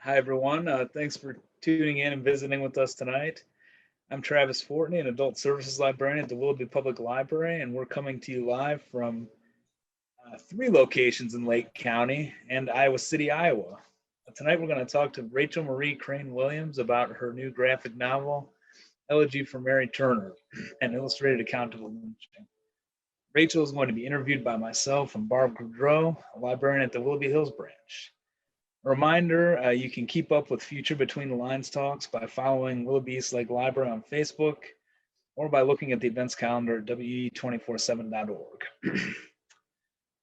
Hi, everyone. Thanks for tuning in and visiting with us tonight. I'm Travis Fortney, an adult services librarian at the Willoughby Public Library, and we're coming to you live from three locations in Lake County and Iowa City, Iowa. Tonight, we're going to talk to Rachel Marie Crane Williams about her new graphic novel, Elegy for Mary Turner, an illustrated account of a lynching. Rachel is going to be interviewed by myself and Barb Goudreau, a librarian at the Willoughby Hills branch. A reminder, you can keep up with future Between the Lines talks by following Willoughby-Eastlake Library on Facebook or by looking at the events calendar at we247.org.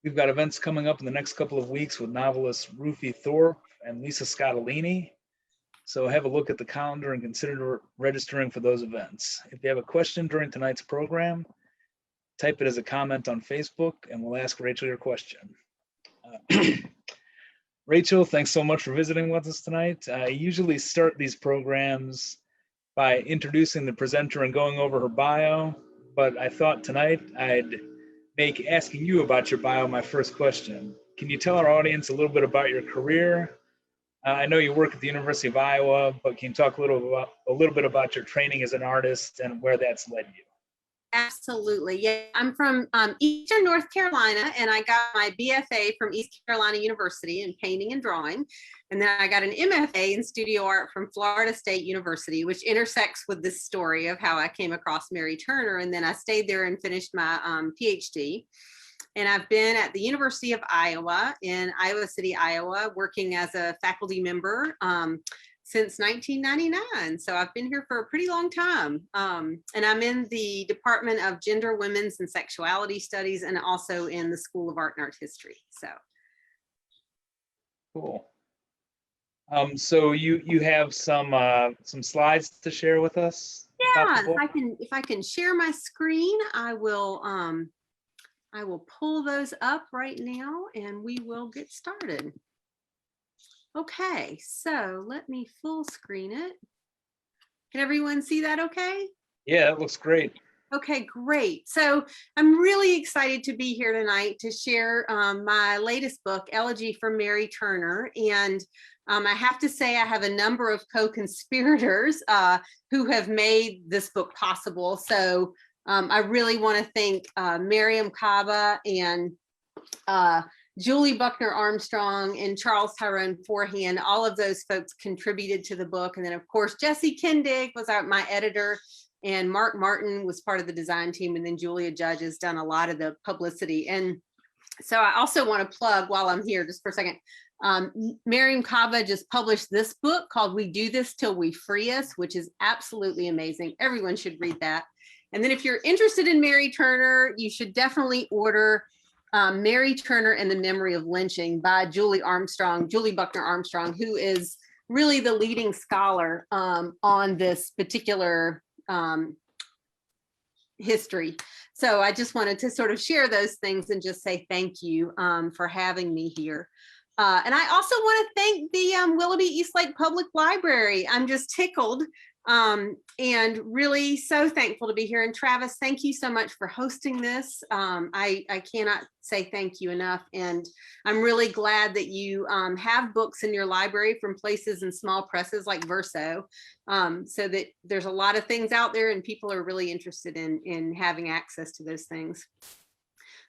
We've got events coming up in the next couple of weeks with novelists Ruthie Thorpe and Lisa Scottolini. So have a look at the calendar and consider registering for those events. If you have a question during tonight's program, type it as a comment on Facebook and we'll ask Rachel your question. Rachel, thanks so much for visiting with us tonight. I usually start these programs by introducing the presenter and going over her bio, but I thought tonight I'd make asking you about your bio my first question. Can you tell our audience a little bit about your career? I know you work at the University of Iowa, but can you talk a little bit about your training as an artist and where that's led you? Absolutely. Yeah, I'm from Eastern North Carolina, and I got my BFA from East Carolina University in painting and drawing. And then I got an MFA in studio art from Florida State University, which intersects with this story of how I came across Mary Turner. And then I stayed there and finished my PhD. And I've been at the University of Iowa in Iowa City, Iowa, working as a faculty member since 1999. So I've been here for a pretty long time. And I'm in the Department of Gender, Women's, and Sexuality Studies, and also in the School of Art and Art History. So cool. So you have some slides to share with us? Yeah, if I can share my screen, I will pull those up right now and we will get started. Okay, so let me full screen it. Can everyone see that okay? Yeah, it looks great. Okay, great. So I'm really excited to be here tonight to share my latest book, Elegy for Mary Turner. And I have to say I have a number of co-conspirators who have made this book possible. So I really want to thank Miriam Kaba and Julie Buckner Armstrong and Charles Tyrone Forehand. All of those folks contributed to the book. And then of course, Jesse Kindig was my editor, and Mark Martin was part of the design team. And then Julia Judge has done a lot of the publicity. And so I also want to plug while I'm here just for a second, Miriam Kaba just published this book called We Do This Till We Free Us, which is absolutely amazing. Everyone should read that. And then if you're interested in Mary Turner, you should definitely order Mary Turner and the Memory of Lynching by Julie Buckner Armstrong, who is really the leading scholar on this particular history. So I just wanted to sort of share those things and just say thank you for having me here. And I also want to thank the Willoughby-Eastlake Public Library. I'm just tickled and really so thankful to be here. And Travis, thank you so much for hosting this. I cannot say thank you enough. And I'm really glad that you have books in your library from places and small presses like Verso, so that there's a lot of things out there and people are really interested in having access to those things.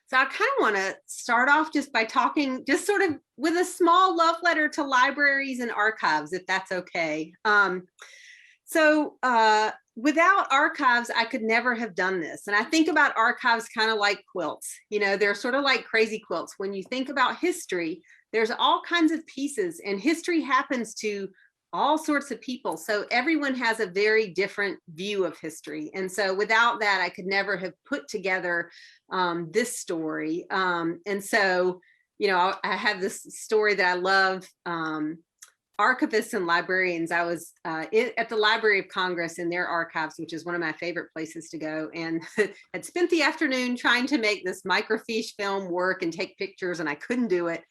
So I kind of want to start off just by talking just sort of with a small love letter to libraries and archives, if that's okay. So without archives, I could never have done this. And I think about archives kind of like quilts. You know, they're sort of like crazy quilts. When you think about history, there's all kinds of pieces, and history happens to all sorts of people. So everyone has a very different view of history. And so without that, I could never have put together this story. And so, you know, I have this story that I love. Archivists and librarians. I was at the Library of Congress in their archives, which is one of my favorite places to go, and had spent the afternoon trying to make this microfiche film work and take pictures, and I couldn't do it.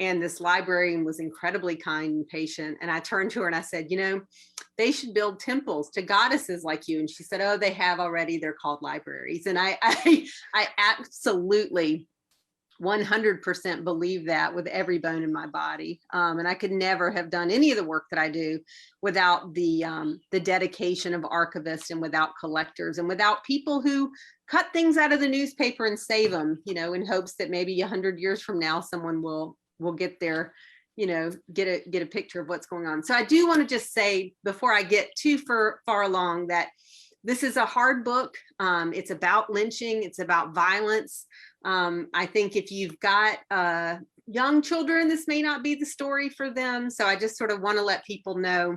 And this librarian was incredibly kind and patient. And I turned to her and I said, you know, they should build temples to goddesses like you. And she said, oh, they have already. They're called libraries. And I absolutely 100% believe that with every bone in my body. And I could never have done any of the work that I do without the dedication of archivists and without collectors and without people who cut things out of the newspaper and save them, you know, in hopes that maybe 100 years from now, someone will get their, you know, get a picture of what's going on. So I do want to just say before I get too far along that this is a hard book. It's about lynching. It's about violence. I think if you've got young children, this may not be the story for them. So I just sort of want to let people know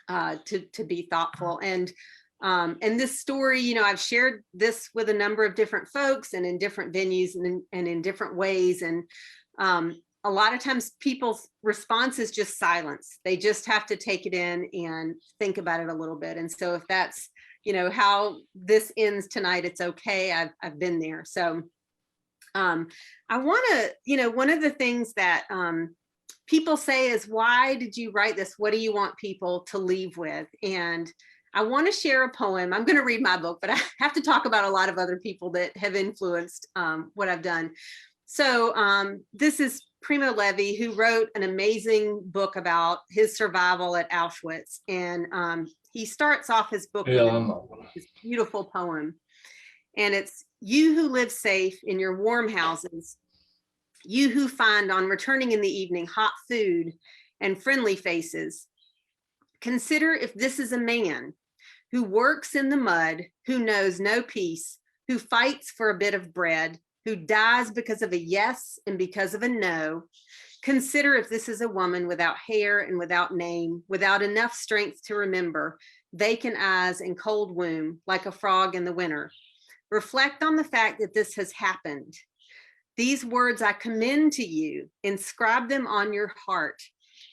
to be thoughtful. And this story, you know, I've shared this with a number of different folks and in different venues and in different ways. And a lot of times people's response is just silence. They just have to take it in and think about it a little bit. And so if that's, you know, how this ends tonight, it's okay. I've been there. So I want to, you know, one of the things that people say is, why did you write this? What do you want people to leave with? And I want to share a poem. I'm going to read my book, but I have to talk about a lot of other people that have influenced what I've done. So this is Primo Levi, who wrote an amazing book about his survival at Auschwitz. And he starts off his book with this beautiful poem. And it's, you who live safe in your warm houses, you who find on returning in the evening hot food and friendly faces, consider if this is a man who works in the mud, who knows no peace, who fights for a bit of bread, who dies because of a yes and because of a no. Consider if this is a woman without hair and without name, without enough strength to remember, vacant eyes and cold womb, like a frog in the winter. Reflect on the fact that this has happened. These words I commend to you, inscribe them on your heart.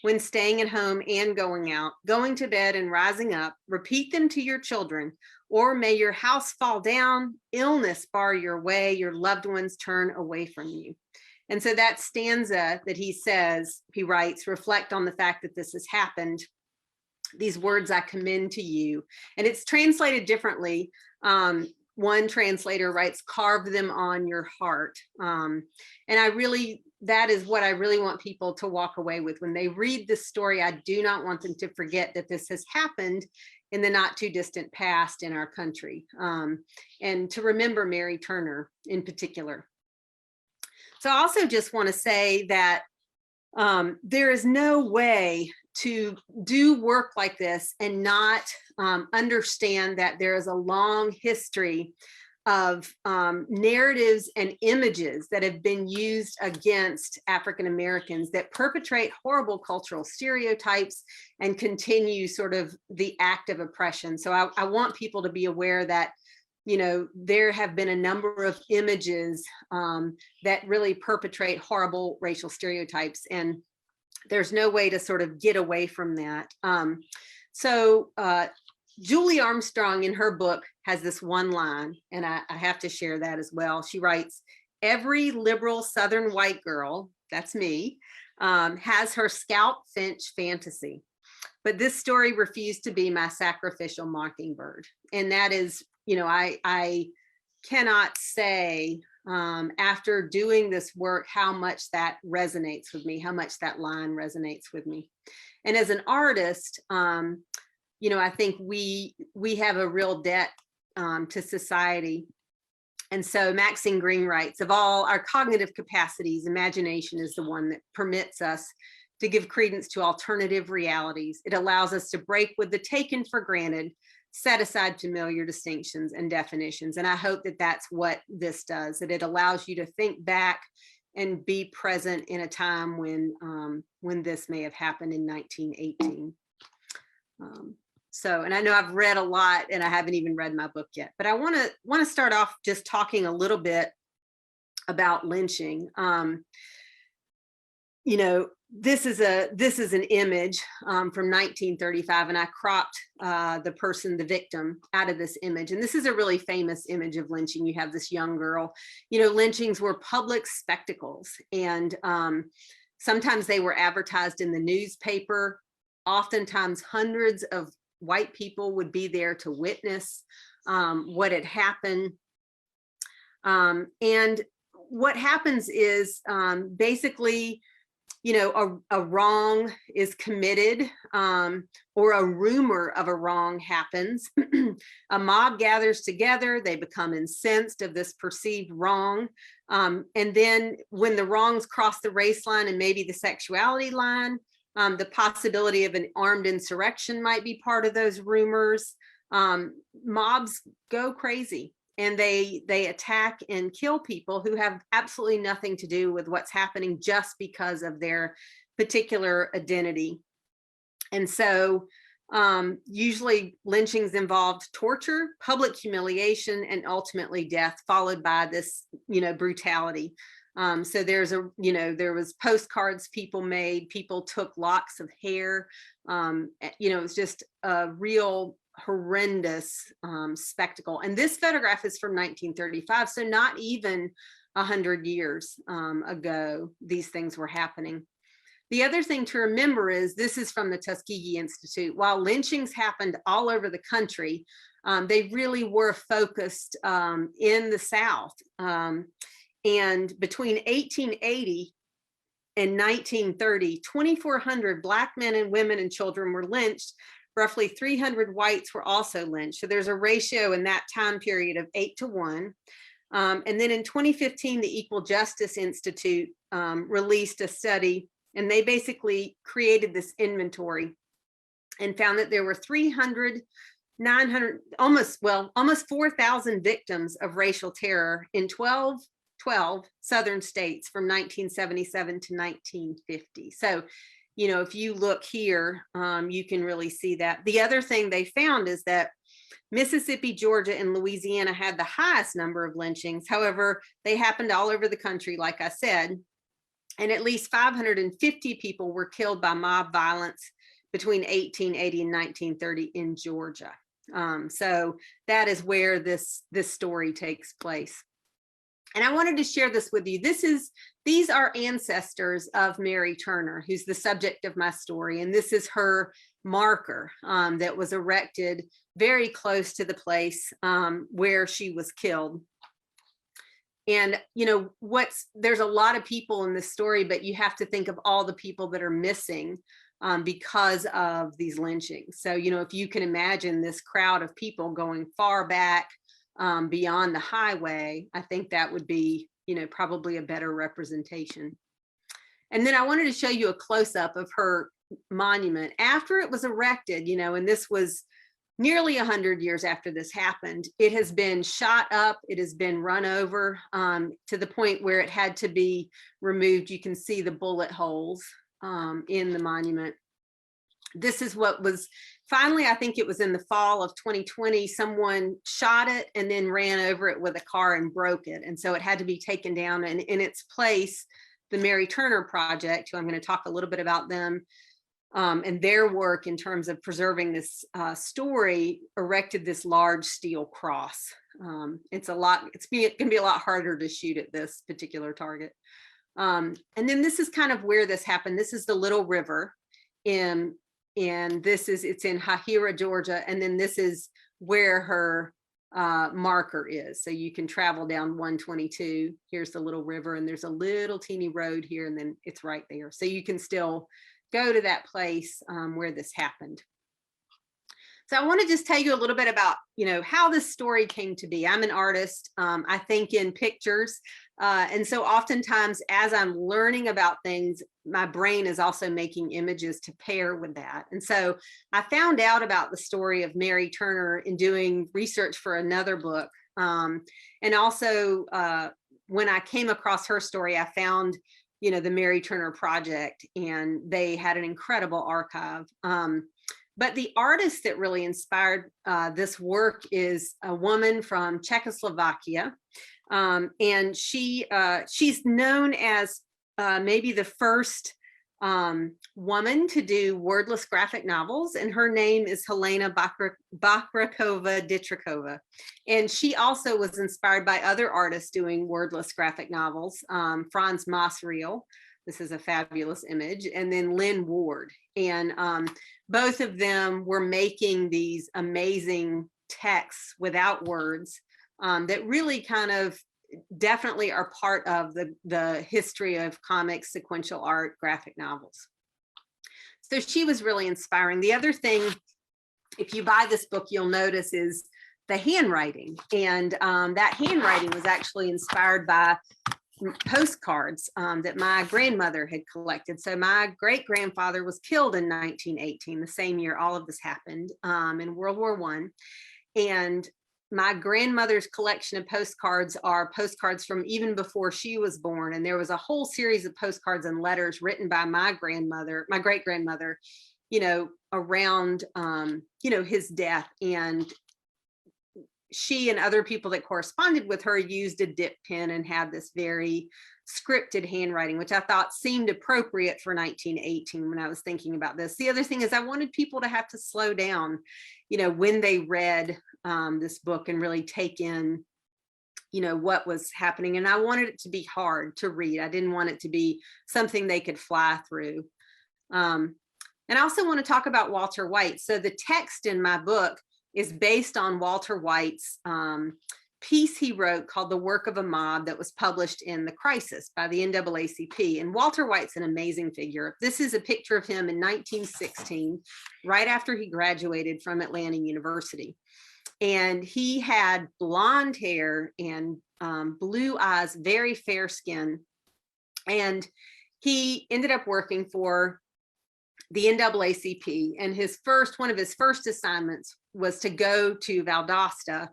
When staying at home and going out, going to bed and rising up, repeat them to your children, or may your house fall down, illness bar your way, your loved ones turn away from you. And so that stanza that he says, he writes, reflect on the fact that this has happened. These words I commend to you. And it's translated differently. One translator writes, carve them on your heart. And that is what I really want people to walk away with. When they read this story, I do not want them to forget that this has happened in the not too distant past in our country. And to remember Mary Turner in particular. So I also just want to say that there is no way to do work like this and not understand that there is a long history of narratives and images that have been used against African Americans that perpetrate horrible cultural stereotypes and continue sort of the act of oppression. So I want people to be aware that, you know, there have been a number of images that really perpetrate horrible racial stereotypes, and there's no way to sort of get away from that. So Julie Armstrong in her book has this one line, and I have to share that as well. She writes, every liberal Southern white girl, that's me, has her scalp finch fantasy. But this story refused to be my sacrificial mockingbird. And that is, you know, I cannot say after doing this work, how much that resonates with me, how much that line resonates with me. And as an artist, you know, I think we have a real debt to society. And so Maxine Green writes, of all our cognitive capacities, imagination is the one that permits us to give credence to alternative realities. It allows us to break with the taken for granted, set aside familiar distinctions and definitions. And I hope that that's what this does, that it allows you to think back and be present in a time when this may have happened in 1918. So, and I know I've read a lot and I haven't even read my book yet, but I want to start off just talking a little bit about lynching. You know, this is an image from 1935, and I cropped the victim out of this image. And this is a really famous image of lynching. You have this young girl. You know, lynchings were public spectacles, and sometimes they were advertised in the newspaper. Oftentimes hundreds of white people would be there to witness what had happened. And what happens is basically, you know, a wrong is committed, or a rumor of a wrong happens. A mob gathers together, they become incensed of this perceived wrong. And then when the wrongs cross the race line and maybe the sexuality line, the possibility of an armed insurrection might be part of those rumors. Mobs go crazy and they attack and kill people who have absolutely nothing to do with what's happening just because of their particular identity. And so usually lynchings involved torture, public humiliation, and ultimately death, followed by this, you know, brutality. So there's a, you know, there was postcards people made, people took locks of hair, you know, it was just a real horrendous spectacle. And this photograph is from 1935, so not even 100 years ago, these things were happening. The other thing to remember is this is from the Tuskegee Institute. While lynchings happened all over the country, they really were focused in the South. And between 1880 and 1930, 2,400 Black men and women and children were lynched. Roughly 300 whites were also lynched. So there's a ratio in that time period of 8 to 1. And then in 2015, the Equal Justice Institute released a study, and they basically created this inventory and found that there were 900, almost 4,000 victims of racial terror in 12 Southern states from 1977 to 1950. So, you know, if you look here, you can really see that. The other thing they found is that Mississippi, Georgia, and Louisiana had the highest number of lynchings. However, they happened all over the country, like I said, and at least 550 people were killed by mob violence between 1880 and 1930 in Georgia. So that is where this story takes place. And I wanted to share this with you. These are ancestors of Mary Turner, who's the subject of my story. And this is her marker that was erected very close to the place where she was killed. And, you know, there's a lot of people in this story, but you have to think of all the people that are missing because of these lynchings. So, you know, if you can imagine this crowd of people going far back beyond the highway, I think that would be, you know, probably a better representation. And then I wanted to show you a close-up of her monument after it was erected, you know, and this was nearly 100 years after this happened. It has been shot up, it has been run over to the point where it had to be removed. You can see the bullet holes in the monument. This is what was finally, I think it was in the fall of 2020, someone shot it and then ran over it with a car and broke it. And so it had to be taken down, and in its place, the Mary Turner Project, who I'm going to talk a little bit about them and their work in terms of preserving this story, erected this large steel cross. It's going to be a lot harder to shoot at this particular target. And then this is kind of where this happened. This is the Little River and it's in Hahira, Georgia. And then this is where her marker is. So you can travel down 122. Here's the Little River, and there's a little teeny road here, and then it's right there. So you can still go to that place where this happened. So I want to just tell you a little bit about, you know, how this story came to be. I'm an artist. I think in pictures. And so oftentimes as I'm learning about things, my brain is also making images to pair with that. And so I found out about the story of Mary Turner in doing research for another book. And also when I came across her story, I found, you know, the Mary Turner Project, and they had an incredible archive. But the artist that really inspired this work is a woman from Czechoslovakia. And she's known as maybe the first woman to do wordless graphic novels, and her name is Helena Bakrakova-Ditrikova. And she also was inspired by other artists doing wordless graphic novels, Franz Maasreel. This is a fabulous image, and then Lynn Ward. And both of them were making these amazing texts without words that really kind of definitely are part of the history of comics, sequential art, graphic novels. So she was really inspiring. The other thing, if you buy this book, you'll notice is the handwriting. And that handwriting was actually inspired by postcards that my grandmother had collected. So my great-grandfather was killed in 1918, the same year all of this happened, in World War I. And my grandmother's collection of postcards are postcards from even before she was born. And there was a whole series of postcards and letters written by my grandmother, my great-grandmother, you know, around, you know, his death. And she and other people that corresponded with her used a dip pen and had this very scripted handwriting, which I thought seemed appropriate for 1918 when I was thinking about this. The other thing is I wanted people to have to slow down, you know, when they read this book and really take in, you know, what was happening. And I wanted it to be hard to read. I didn't want it to be something they could fly through. And I also want to talk about Walter White. So the text in my book is based on Walter White's piece he wrote called The Work of a Mob that was published in The Crisis by the NAACP. And Walter White's an amazing figure. This is a picture of him in 1916, right after he graduated from Atlanta University. And he had blonde hair and blue eyes, very fair skin. And he ended up working for the NAACP, and one of his first assignments was to go to Valdosta,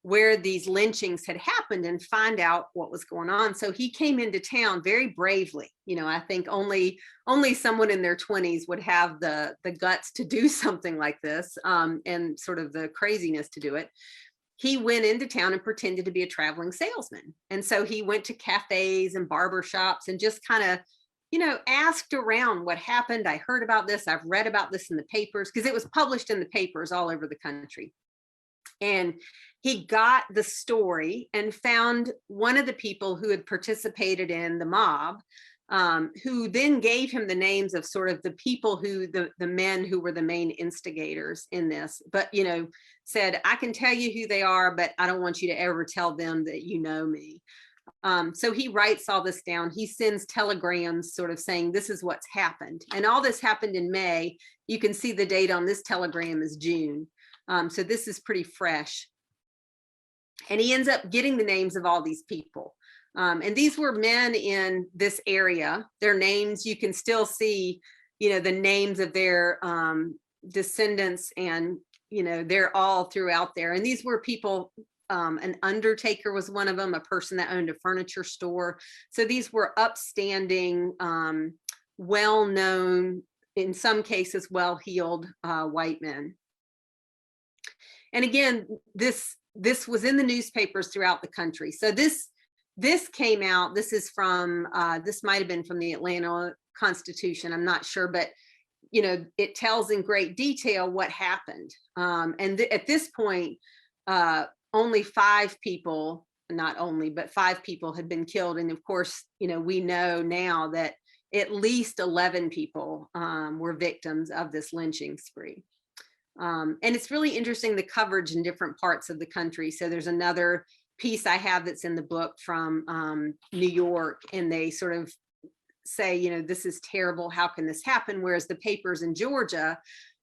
where these lynchings had happened, and find out what was going on. So he came into town very bravely. You know, I think only someone in their 20s would have the guts to do something like this, and sort of the craziness to do it. He went into town and pretended to be a traveling salesman. And so he went to cafes and barber shops and just kind of, you know, asked around what happened. I heard about this. I've read about this in the papers, because it was published in the papers all over the country. And he got the story and found one of the people who had participated in the mob, who then gave him the names of sort of the people who, the men who were the main instigators in this, but, you know, said, I can tell you who they are, but I don't want you to ever tell them that you know me. So he writes all this down. He sends telegrams sort of saying, this is what's happened. And all this happened in May. You can see the date on this telegram is June. So this is pretty fresh. And he ends up getting the names of all these people. And these were men in this area. Their names, you can still see, you know, the names of their descendants, and, you know, they're all throughout there. And these were people, an undertaker was one of them, a person that owned a furniture store. So these were upstanding, well-known, in some cases, well-heeled white men. And again, this was in the newspapers throughout the country. So this came out, this is from, this might've been from the Atlanta Constitution, I'm not sure, but, you know, it tells in great detail what happened. And at this point, only 5 people, not only, but 5 people had been killed. And of course, you know, we know now that at least 11 people were victims of this lynching spree. And it's really interesting, the coverage in different parts of the country. So there's another piece I have that's in the book from New York, and they sort of say, you know, this is terrible, how can this happen? Whereas the papers in Georgia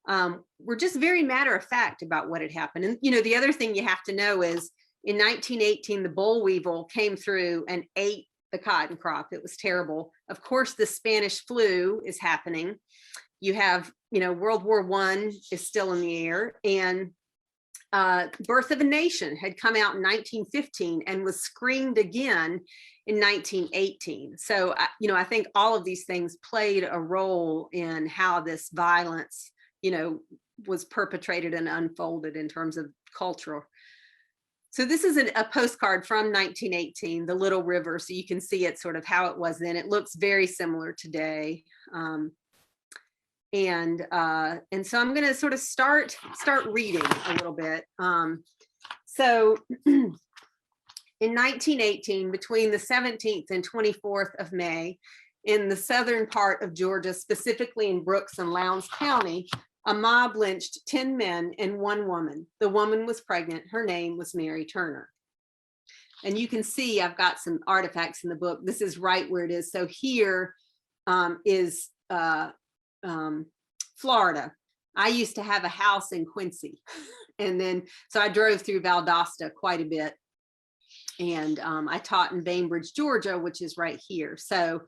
were just very matter of fact about what had happened. And, you know, the other thing you have to know is in 1918, the boll weevil came through and ate the cotton crop. It was terrible. Of course, the Spanish flu is happening. You have, you know, World War I is still in the air, and Birth of a Nation had come out in 1915 and was screened again in 1918. So, you know, I think all of these things played a role in how this violence, you know, was perpetrated and unfolded in terms of cultural. So this is a postcard from 1918, the Little River. So you can see it sort of how it was then. It looks very similar today. And so I'm going to sort of start reading a little bit. So in 1918, between the 17th and 24th of May, in the southern part of Georgia, specifically in Brooks and Lowndes County, a mob lynched 10 men and 1 woman. The woman was pregnant. Her name was Mary Turner. And you can see I've got some artifacts in the book. This is right where it is. So here is Florida. I used to have a house in Quincy. And then, so I drove through Valdosta quite a bit. And I taught in Bainbridge, Georgia, which is right here. So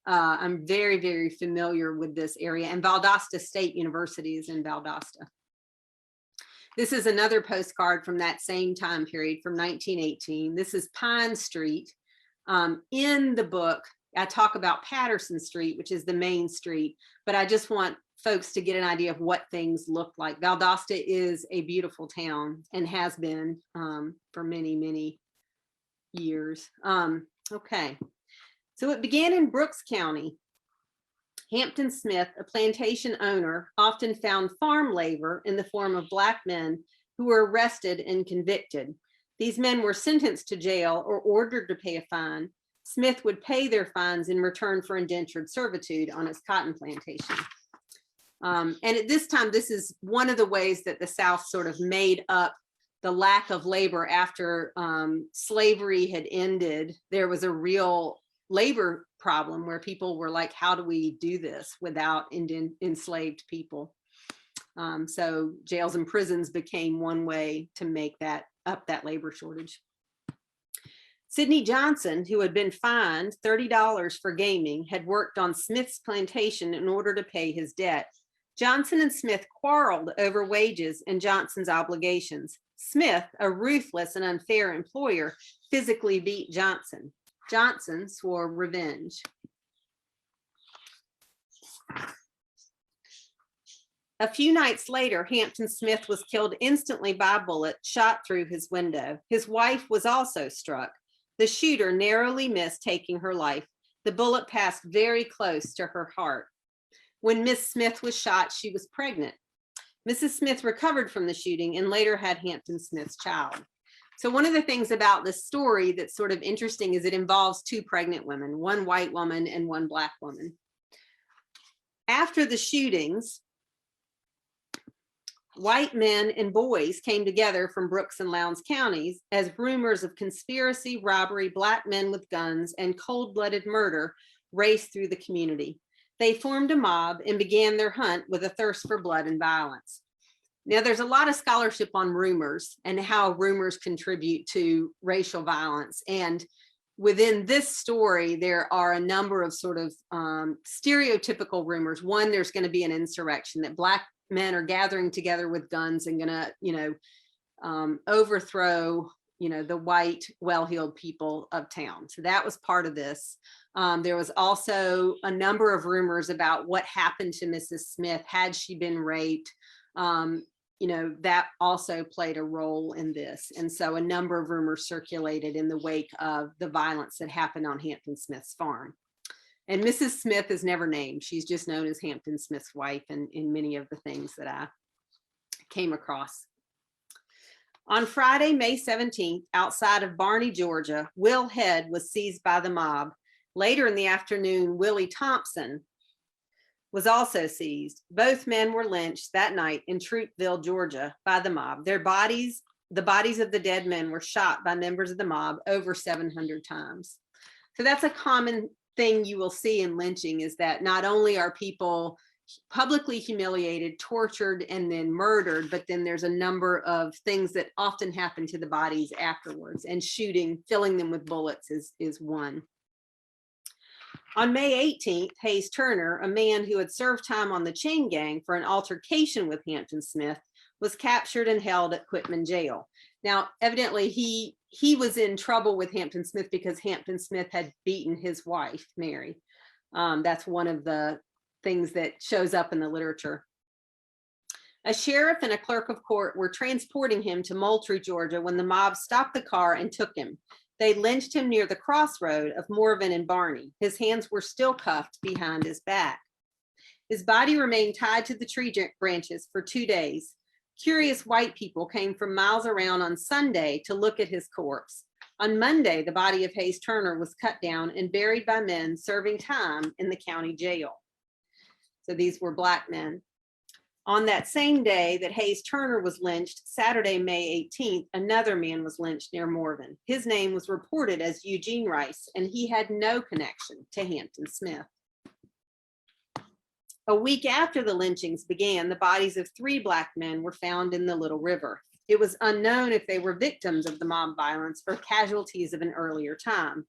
I'm very, very familiar with this area. And Valdosta State University is in Valdosta. This is another postcard from that same time period, from 1918. This is Pine Street. In the book, I talk about Patterson Street, which is the main street, but I just want folks to get an idea of what things look like. Valdosta is a beautiful town and has been for many, many years. Okay, so it began in Brooks County. Hampton Smith, a plantation owner, often found farm labor in the form of Black men who were arrested and convicted. These men were sentenced to jail or ordered to pay a fine. Smith would pay their fines in return for indentured servitude on his cotton plantation. And at this time, this is one of the ways that the South sort of made up the lack of labor after slavery had ended. There was a real labor problem where people were like, how do we do this without enslaved people? So jails and prisons became one way to make that up, that labor shortage. Sidney Johnson, who had been fined $30 for gaming, had worked on Smith's plantation in order to pay his debt. Johnson and Smith quarreled over wages and Johnson's obligations. Smith, a ruthless and unfair employer, physically beat Johnson. Johnson swore revenge. A few nights later, Hampton Smith was killed instantly by a bullet shot through his window. His wife was also struck. The shooter narrowly missed taking her life. The bullet passed very close to her heart. When Miss Smith was shot, she was pregnant. Mrs. Smith recovered from the shooting and later had Hampton Smith's child. So one of the things about this story that's sort of interesting is it involves two pregnant women, one white woman and one Black woman. After the shootings, white men and boys came together from Brooks and Lowndes counties as rumors of conspiracy, robbery, Black men with guns, and cold-blooded murder raced through the community. They formed a mob and began their hunt with a thirst for blood and violence. Now, there's a lot of scholarship on rumors and how rumors contribute to racial violence. And within this story, there are a number of sort of stereotypical rumors. One, there's going to be an insurrection, that Black men are gathering together with guns and going to, overthrow, the white, well-heeled people of town. So that was part of this. There was also a number of rumors about what happened to Mrs. Smith. Had she been raped? That also played a role in this. And so a number of rumors circulated in the wake of the violence that happened on Hampton Smith's farm. And Mrs. Smith is never named. She's just known as Hampton Smith's wife in many of the things that I came across. On Friday, May 17th, outside of Barney, Georgia, Will Head was seized by the mob. Later in the afternoon, Willie Thompson was also seized. Both men were lynched that night in Troopville, Georgia, by the mob. The bodies of the dead men were shot by members of the mob over 700 times. So that's a common thing you will see in lynching, is that not only are people publicly humiliated, tortured, and then murdered, but then there's a number of things that often happen to the bodies afterwards, and shooting, filling them with bullets is one. On May 18th, Hayes Turner, a man who had served time on the chain gang for an altercation with Hampton Smith, was captured and held at Quitman Jail. Now, evidently, he was in trouble with Hampton Smith because Hampton Smith had beaten his wife, Mary. That's one of the things that shows up in the literature. A sheriff and a clerk of court were transporting him to Moultrie, Georgia, when the mob stopped the car and took him. They lynched him near the crossroad of Morven and Barney. His hands were still cuffed behind his back. His body remained tied to the tree branches for 2 days. Curious white people came from miles around on Sunday to look at his corpse. On Monday, the body of Hayes Turner was cut down and buried by men serving time in the county jail. So these were Black men. On that same day that Hayes Turner was lynched, Saturday, May 18th, another man was lynched near Morven. His name was reported as Eugene Rice, and he had no connection to Hampton Smith. A week after the lynchings began, the bodies of 3 Black men were found in the Little River. It was unknown if they were victims of the mob violence or casualties of an earlier time.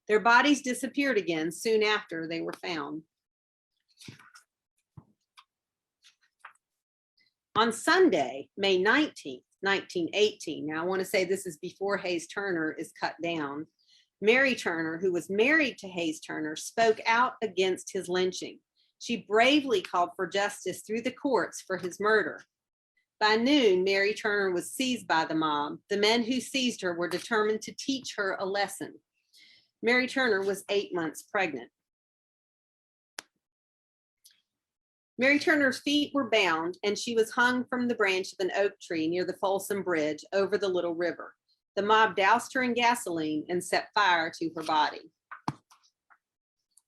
Their bodies disappeared again soon after they were found. On Sunday, May 19th, 1918, now I want to say this is before Hayes Turner is cut down, Mary Turner, who was married to Hayes Turner, spoke out against his lynching. She bravely called for justice through the courts for his murder. By noon, Mary Turner was seized by the mob. The men who seized her were determined to teach her a lesson. Mary Turner was 8 months pregnant. Mary Turner's feet were bound, and she was hung from the branch of an oak tree near the Folsom Bridge over the Little River. The mob doused her in gasoline and set fire to her body.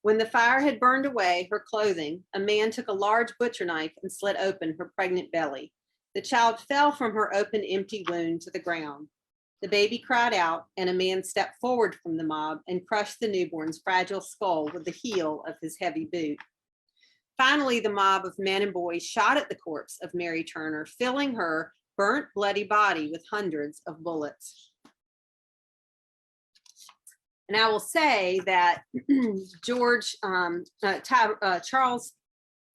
When the fire had burned away her clothing, a man took a large butcher knife and slit open her pregnant belly. The child fell from her open, empty wound to the ground. The baby cried out, and a man stepped forward from the mob and crushed the newborn's fragile skull with the heel of his heavy boot. Finally, the mob of men and boys shot at the corpse of Mary Turner, filling her burnt, bloody body with hundreds of bullets. And I will say that Charles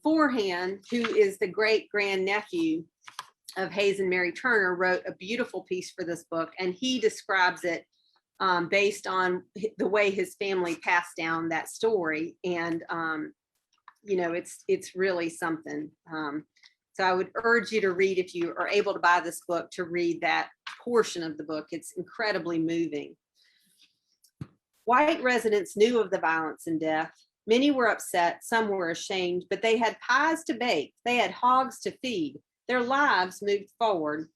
Forehand, who is the great grandnephew of Hayes and Mary Turner, wrote a beautiful piece for this book, and he describes it based on the way his family passed down that story. And you know, it's really something. So I would urge you to read, if you are able to buy this book, to read that portion of the book. It's incredibly moving. White residents knew of the violence and death. Many were upset, some were ashamed, but they had pies to bake. They had hogs to feed. Their lives moved forward.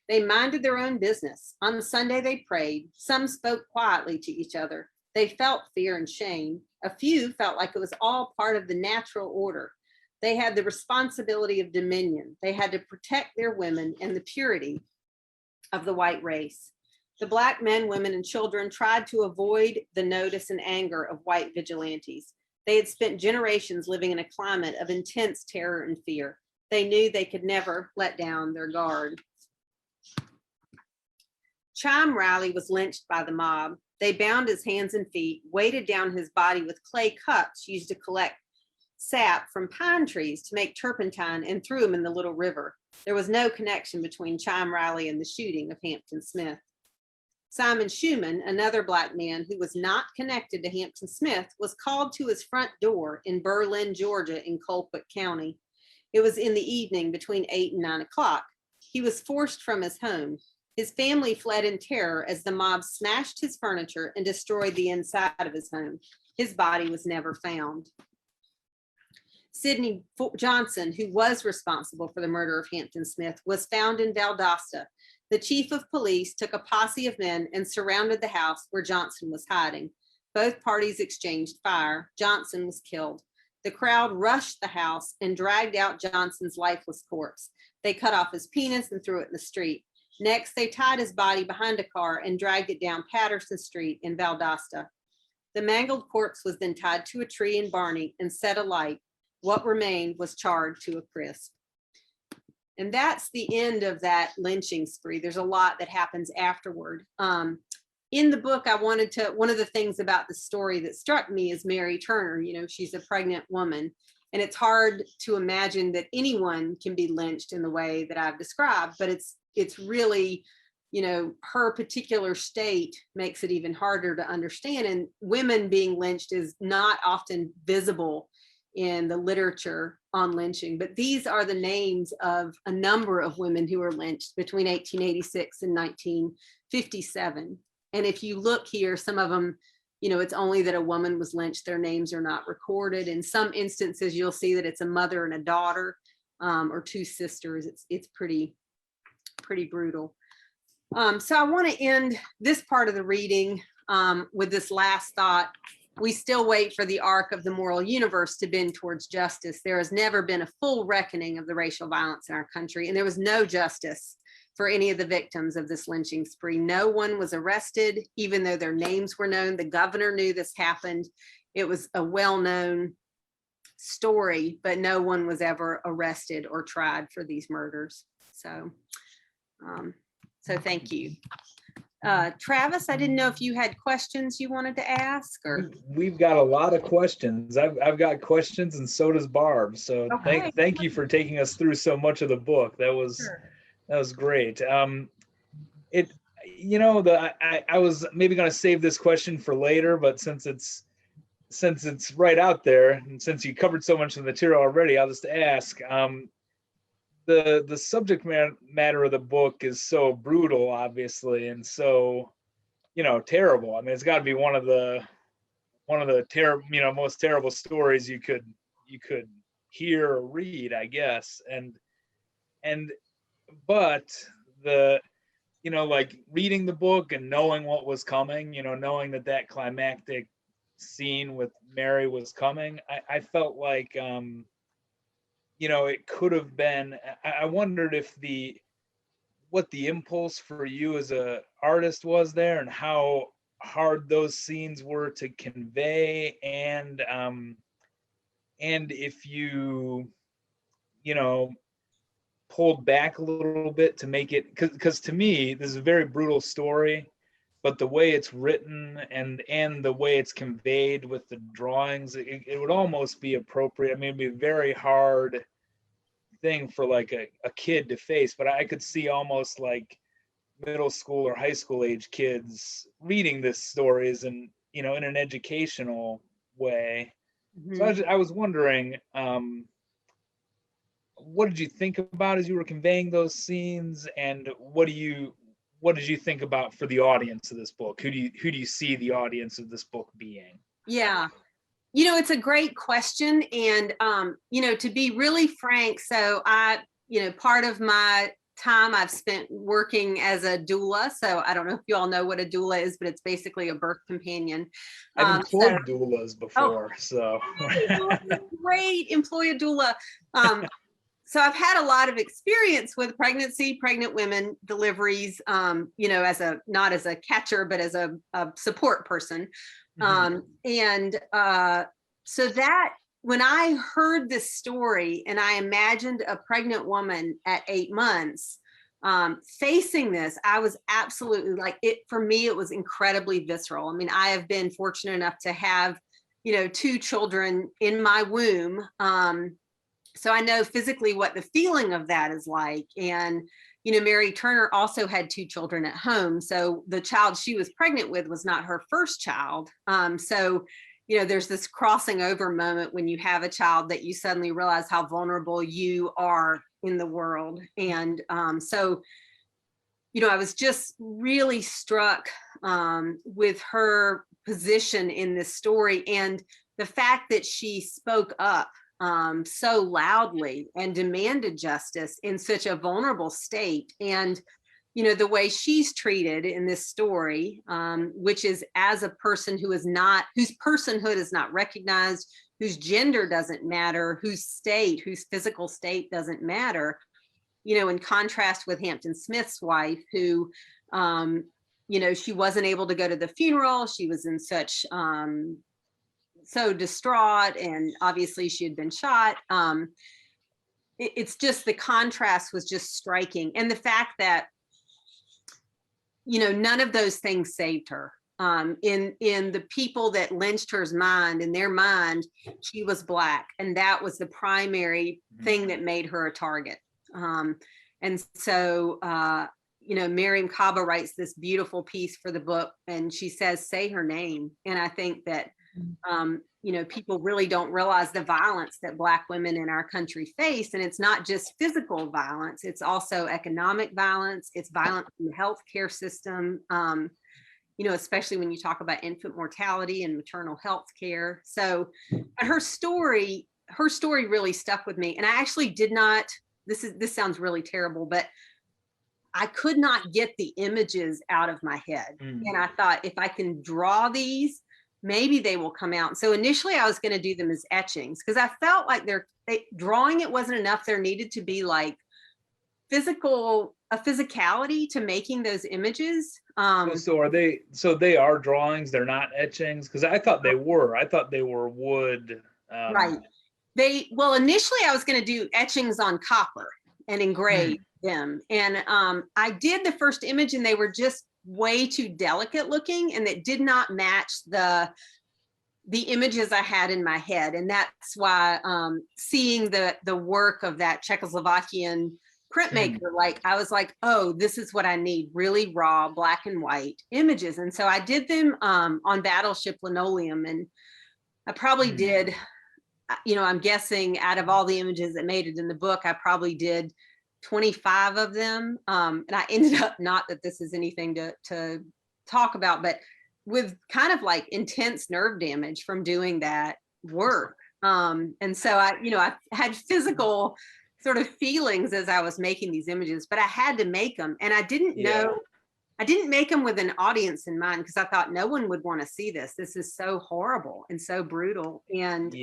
They minded their own business. On Sunday, they prayed. Some spoke quietly to each other. They felt fear and shame. A few felt like it was all part of the natural order. They had the responsibility of dominion. They had to protect their women and the purity of the white race. The Black men, women, and children tried to avoid the notice and anger of white vigilantes. They had spent generations living in a climate of intense terror and fear. They knew they could never let down their guard. Chime Riley was lynched by the mob. They bound his hands and feet, weighted down his body with clay cups used to collect sap from pine trees to make turpentine, and threw him in the Little River. There was no connection between Chime Riley and the shooting of Hampton Smith. Simon Schuman, another Black man who was not connected to Hampton Smith, was called to his front door in Berlin, Georgia, in Colquitt County. It was in the evening between 8 and 9 o'clock. He was forced from his home. His family fled in terror as the mob smashed his furniture and destroyed the inside of his home. His body was never found. Sidney Johnson, who was responsible for the murder of Hampton Smith, was found in Valdosta. The chief of police took a posse of men and surrounded the house where Johnson was hiding. Both parties exchanged fire. Johnson was killed. The crowd rushed the house and dragged out Johnson's lifeless corpse. They cut off his penis and threw it in the street. Next, they tied his body behind a car and dragged it down Patterson Street in Valdosta. The mangled corpse was then tied to a tree in Barney and set alight. What remained was charred to a crisp. And that's the end of that lynching spree. There's a lot that happens afterward. In the book, one of the things about the story that struck me is Mary Turner. You know, she's a pregnant woman, and it's hard to imagine that anyone can be lynched in the way that I've described, but it's really, you know, her particular state makes it even harder to understand. And women being lynched is not often visible in the literature on lynching, but these are the names of a number of women who were lynched between 1886 and 1957. And if you look here, some of them, you know, it's only that a woman was lynched, their names are not recorded. In some instances, you'll see that it's a mother and a daughter, or 2 sisters. It's pretty brutal. So I want to end this part of the reading with this last thought we still wait for the arc of the moral universe to bend towards justice. There has never been a full reckoning of the racial violence in our country, and there was no justice for any of the victims of this lynching spree. No one was arrested, even though their names were known. The governor knew this happened. It was a well-known story, but no one was ever arrested or tried for these murders. So, so thank you. Travis, I didn't know if you had questions you wanted to ask, or we've got a lot of questions. I've got questions, and so does Barb. So okay. thank you for taking us through so much of the book. That was great. I was maybe going to save this question for later, but since it's right out there, and since you covered so much of the material already, I'll just ask. The subject matter of the book is so brutal, obviously, and so, terrible. I mean, it's got to be one of the most terrible stories you could hear or read, I guess. But like reading the book and knowing what was coming, knowing that climactic scene with Mary was coming, I felt like it could have been. I wondered if what the impulse for you as a artist was there, and how hard those scenes were to convey, and if you pulled back a little bit to make it, because to me this is a very brutal story, but the way it's written and the way it's conveyed with the drawings, it would almost be appropriate. I mean, it'd be a very hard thing for like a kid to face, but I could see almost like middle school or high school age kids reading this stories and, in an educational way. Mm-hmm. So I was wondering, what did you think about as you were conveying those scenes, and what did you think about for the audience of this book? Who do you see the audience of this book being? Yeah. It's a great question. And, to be really frank, so part of my time I've spent working as a doula. So I don't know if you all know what a doula is, but it's basically a birth companion. I've employed doulas before, so. Great, employ a doula. So I've had a lot of experience with pregnant women, deliveries, not as a catcher, but as a support person. So that when I heard this story and I imagined a pregnant woman at 8 months facing this, I was absolutely like it. For me, it was incredibly visceral. I mean, I have been fortunate enough to have, 2 children in my womb. So I know physically what the feeling of that is like. And, Mary Turner also had 2 children at home. So the child she was pregnant with was not her first child. So, there's this crossing over moment when you have a child that you suddenly realize how vulnerable you are in the world. And so, I was just really struck with her position in this story, and the fact that she spoke up so loudly and demanded justice in such a vulnerable state. And, the way she's treated in this story, which is as a person whose personhood is not recognized, whose gender doesn't matter, whose physical state doesn't matter, in contrast with Hampton Smith's wife, who, she wasn't able to go to the funeral. She was in such so distraught, and obviously she had been shot. It's just the contrast was just striking, and the fact that none of those things saved her. In the people that lynched her's mind, in their mind, she was Black, and that was the primary thing that made her a target. And so Miriam Kaba writes this beautiful piece for the book, and she says, "Say her name." And I think that people really don't realize the violence that Black women in our country face. And it's not just physical violence, it's also economic violence. It's violence in the healthcare system, especially when you talk about infant mortality and maternal health care. So her story really stuck with me. And I actually did not, this sounds really terrible, but I could not get the images out of my head. And I thought, if I can draw these, maybe they will come out. So initially I was going to do them as etchings because I felt like drawing it wasn't enough. There needed to be like a physicality to making those images. So they are drawings, they're not etchings? Because I thought they were wood. Right. Well, initially I was going to do etchings on copper and engrave them. And I did the first image and they were just way too delicate looking and it did not match the images I had in my head. And that's why seeing the work of that Czechoslovakian printmaker, like I was like, oh, this is what I need, really raw black and white images. And so I did them on battleship linoleum, and I probably did, I'm guessing out of all the images that made it in the book, I probably did 25 of them. And I ended up, not that this is anything to talk about, but with kind of like intense nerve damage from doing that work. And so I had physical sort of feelings as I was making these images, but I had to make them. And I didn't make them with an audience in mind because I thought no one would want to see this. This is so horrible and so brutal. And,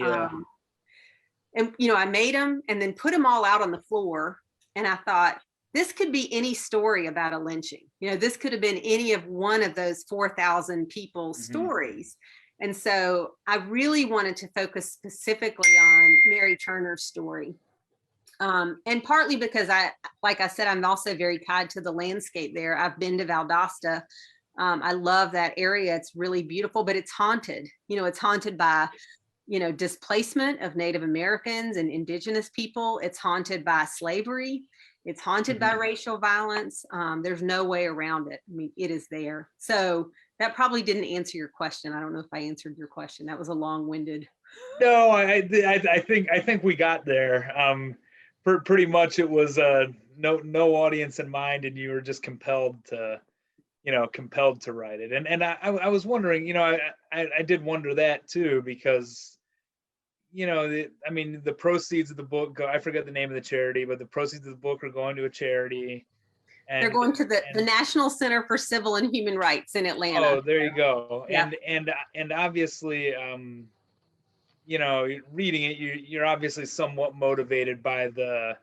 I made them and then put them all out on the floor. And I thought, this could be any story about a lynching. This could have been any of one of those 4,000 people's stories. And so I really wanted to focus specifically on Mary Turner's story. And partly because like I said, I'm also very tied to the landscape there. I've been to Valdosta. I love that area. It's really beautiful, but it's haunted. It's haunted by, displacement of Native Americans and indigenous people. It's haunted by slavery. It's haunted by racial violence. There's no way around it. I mean, it is there. So that probably didn't answer your question. I don't know if I answered your question. That was a long-winded. No, I think we got there. Pretty much it was no audience in mind, and you were just compelled to write it. And I was wondering, I did wonder that too, because the proceeds of the book I forget the name of the charity, but the proceeds of the book are going to a charity. And they're going to the National Center for Civil and Human Rights in Atlanta. Oh, there you go. Yeah. And obviously, reading it, you're obviously somewhat motivated by the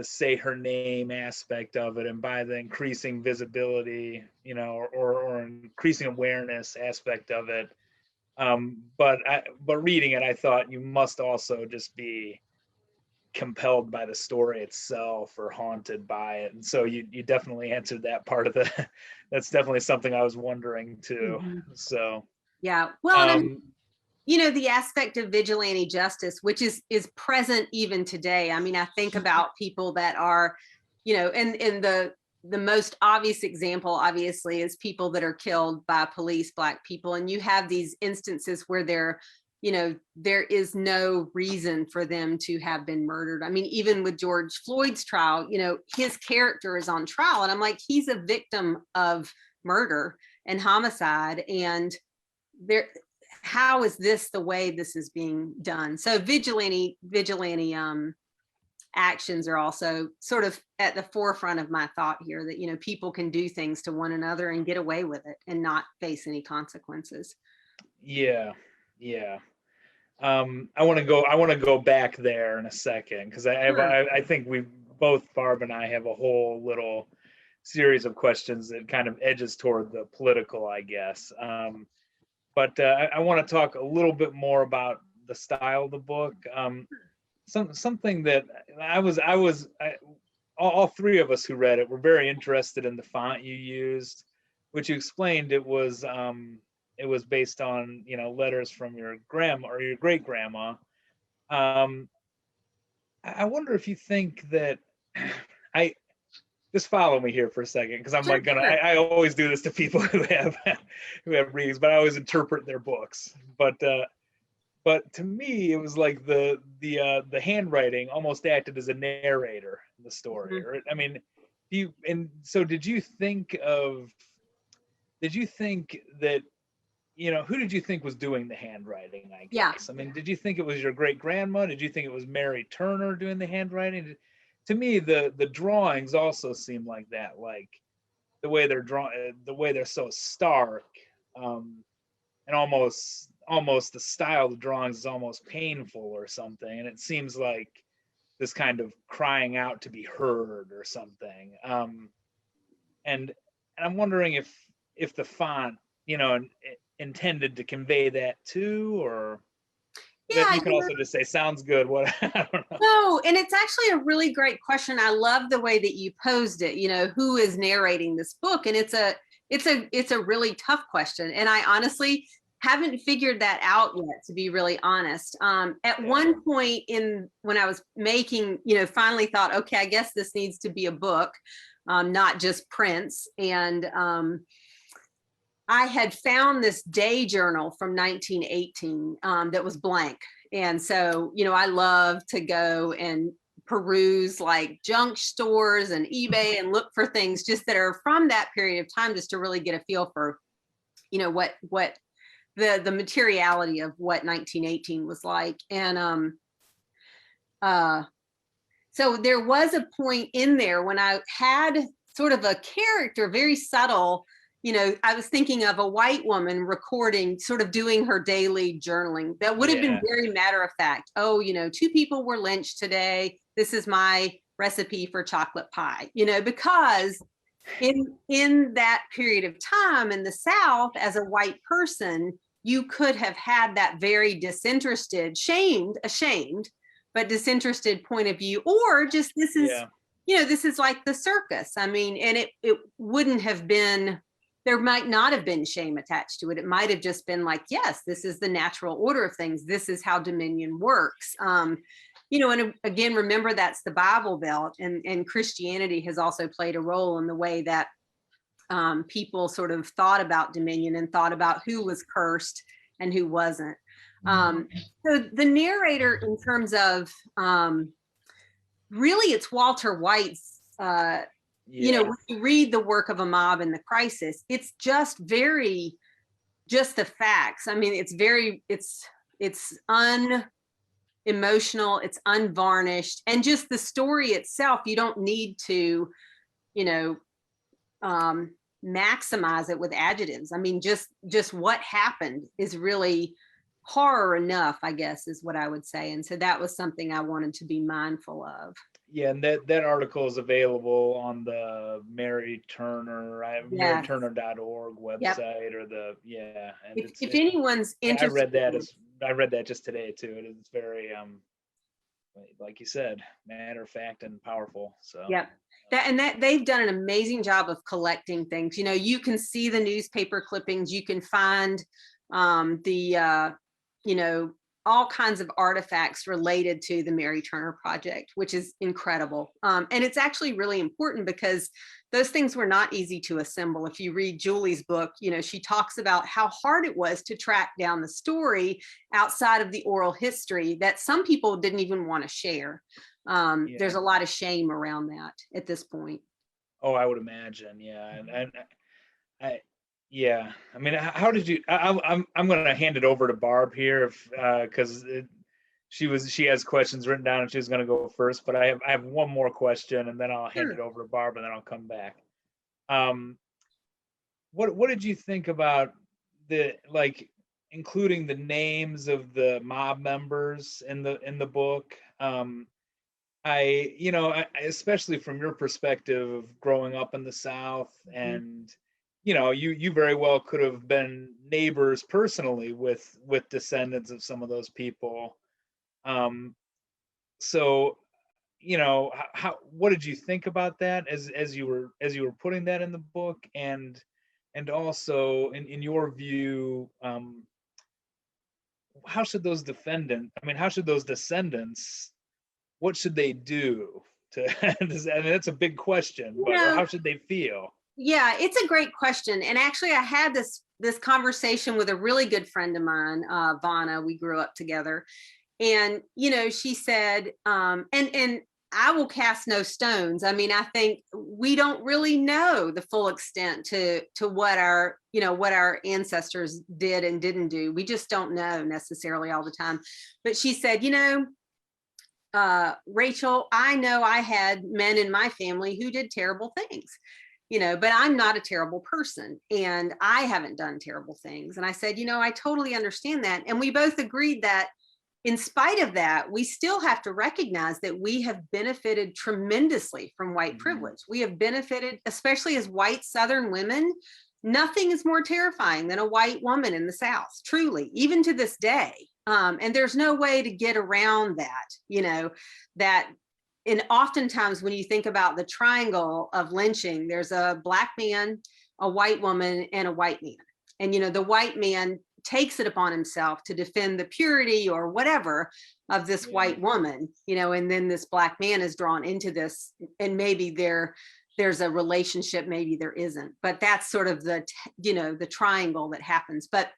say her name aspect of it, and by the increasing visibility, or increasing awareness aspect of it. But reading it, I thought you must also just be compelled by the story itself or haunted by it. And so you definitely answered that part of that's definitely something I was wondering too. So yeah, well, and the aspect of vigilante justice, which is present even today. I mean, I think about people that are, and the most obvious example, obviously, is people that are killed by police, Black people. And you have these instances where there is no reason for them to have been murdered. I mean, even with George Floyd's trial, his character is on trial. And I'm like, he's a victim of murder and homicide. And how is this the way this is being done? So vigilante actions are also sort of at the forefront of my thought here, that people can do things to one another and get away with it and not face any consequences. Yeah. I want to go back there in a second, because I think we both, Barb and I, have a whole little series of questions that kind of edges toward the political, I guess. But I want to talk a little bit more about the style of the book. Something that all three of us who read it were very interested in the font you used, which you explained it was based on letters from your grandma or your great grandma. I wonder if you think that just follow me here for a second, because I'm like I always do this to people who have readings, but I always interpret their books. But to me, it was like the handwriting almost acted as a narrator in the story. Or, I mean, did you think that, who did you think was doing the handwriting, I guess? Yeah. I mean, did you think it was your great grandma? Did you think it was Mary Turner doing the handwriting? To me, the drawings also seem like that, like the way they're drawn, the way they're so stark. and almost the style of the drawings is almost painful or something, and it seems like this kind of crying out to be heard or something. And I'm wondering if the font, intended to convey that too, or that Yeah, you can also just say sounds good. What I don't know. no, and it's actually a really great question. I love the way that you posed it. Who is narrating this book? And it's a really tough question. And I honestly haven't figured that out yet, to be really honest. At one point when I was making, finally thought, okay, I guess this needs to be a book, not just prints. And I had found this day journal from 1918 that was blank. And so, I love to go and peruse like junk stores and eBay and look for things just that are from that period of time, just to really get a feel for, what the materiality of what 1918 was like. And so there was a point in there when I had sort of a character, very subtle. I was thinking of a white woman recording, sort of doing her daily journaling. That would have been very matter of fact. Oh, 2 people were lynched today. This is my recipe for chocolate pie, because in that period of time in the South, as a white person, you could have had that very disinterested, ashamed, but disinterested point of view, or just this is, this is like the circus. I mean, and it wouldn't have been, there might not have been shame attached to it. It might have just been like, yes, this is the natural order of things. This is how dominion works. And again, remember, that's the Bible Belt, and Christianity has also played a role in the way that people sort of thought about dominion and thought about who was cursed and who wasn't. So the narrator, in terms of, really, it's Walter White's, when you read the work of A Mob in the Crisis, it's just the facts. I mean, it's unemotional, it's unvarnished, and just the story itself, you don't need to, maximize it with adjectives. I mean, just what happened is really horror enough, I guess, is what I would say. And so that was something I wanted to be mindful of. Yeah, and that article is available on the Mary Turner, maryturner.org website, or the And if anyone's interested, I read that just today too. It's very like you said, matter of fact and powerful. So that they've done an amazing job of collecting things. You can see the newspaper clippings. You can find all kinds of artifacts related to the Mary Turner Project, which is incredible. And it's actually really important because those things were not easy to assemble. If you read Julie's book, she talks about how hard it was to track down the story outside of the oral history that some people didn't even want to share. There's a lot of shame around that at this point. Oh, I would imagine. Yeah. And I mean, how did you, I'm going to hand it over to Barb here, because she has questions written down and she's going to go first, but I have one more question, and then I'll hand it over to Barb, and then I'll come back. What did you think about including the names of the mob members in the book? Especially from your perspective of growing up in the South, and you very well could have been neighbors personally with descendants of some of those people. So, what did you think about that as you were putting that in the book, and also in your view, how should those descendants, what should they do to? I mean, that's a big question, but how should they feel? Yeah, it's a great question. And actually, I had this conversation with a really good friend of mine, Vanna. We grew up together. And, she said, and I will cast no stones. I mean, I think we don't really know the full extent to what our ancestors did and didn't do. We just don't know necessarily all the time. But she said, Rachel, I know I had men in my family who did terrible things. but I'm not a terrible person and I haven't done terrible things. And I said, I totally understand that. And we both agreed that in spite of that, we still have to recognize that we have benefited tremendously from white privilege. We have benefited, especially as white Southern women. Nothing is more terrifying than a white woman in the South, truly, even to this day. And there's no way to get around that, and oftentimes when you think about the triangle of lynching, there's a Black man, a white woman, and a white man. And, the white man takes it upon himself to defend the purity or whatever of this white woman, and then this Black man is drawn into this, and maybe there's a relationship, maybe there isn't, but that's sort of the triangle that happens. But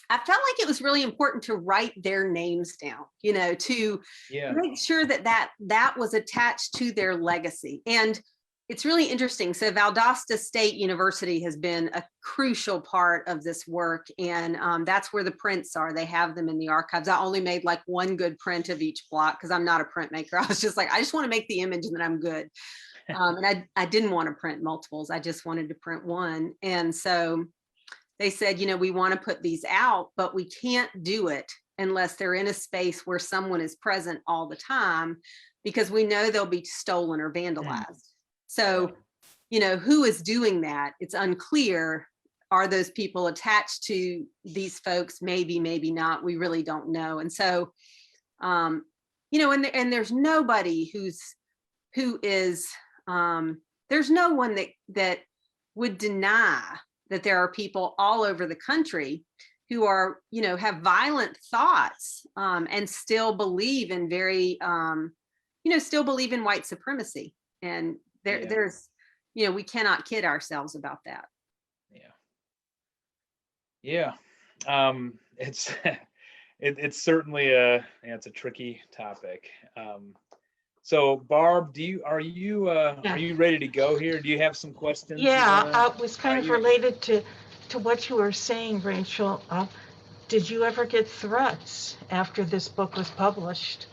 I felt like it was really important to write their names down, to make sure that was attached to their legacy. And it's really interesting. So Valdosta State University has been a crucial part of this work. And that's where the prints are. They have them in the archives. I only made like one good print of each block because I'm not a printmaker. I was just like, I just want to make the image and then I'm good. And I didn't want to print multiples. I just wanted to print one. And so they said, we want to put these out, but we can't do it unless they're in a space where someone is present all the time, because we know they'll be stolen or vandalized. So, who is doing that? It's unclear. Are those people attached to these folks? Maybe, maybe not. We really don't know. And so, and there's nobody who is, there's no one that would deny that there are people all over the country who are, have violent thoughts and still believe in still believe in white supremacy. And there's, we cannot kid ourselves about that. Yeah. It's, it's certainly it's a tricky topic. So Barb, are you ready to go here? Do you have some questions? Yeah, it was kind of related to what you were saying, Rachel. Did you ever get threats after this book was published?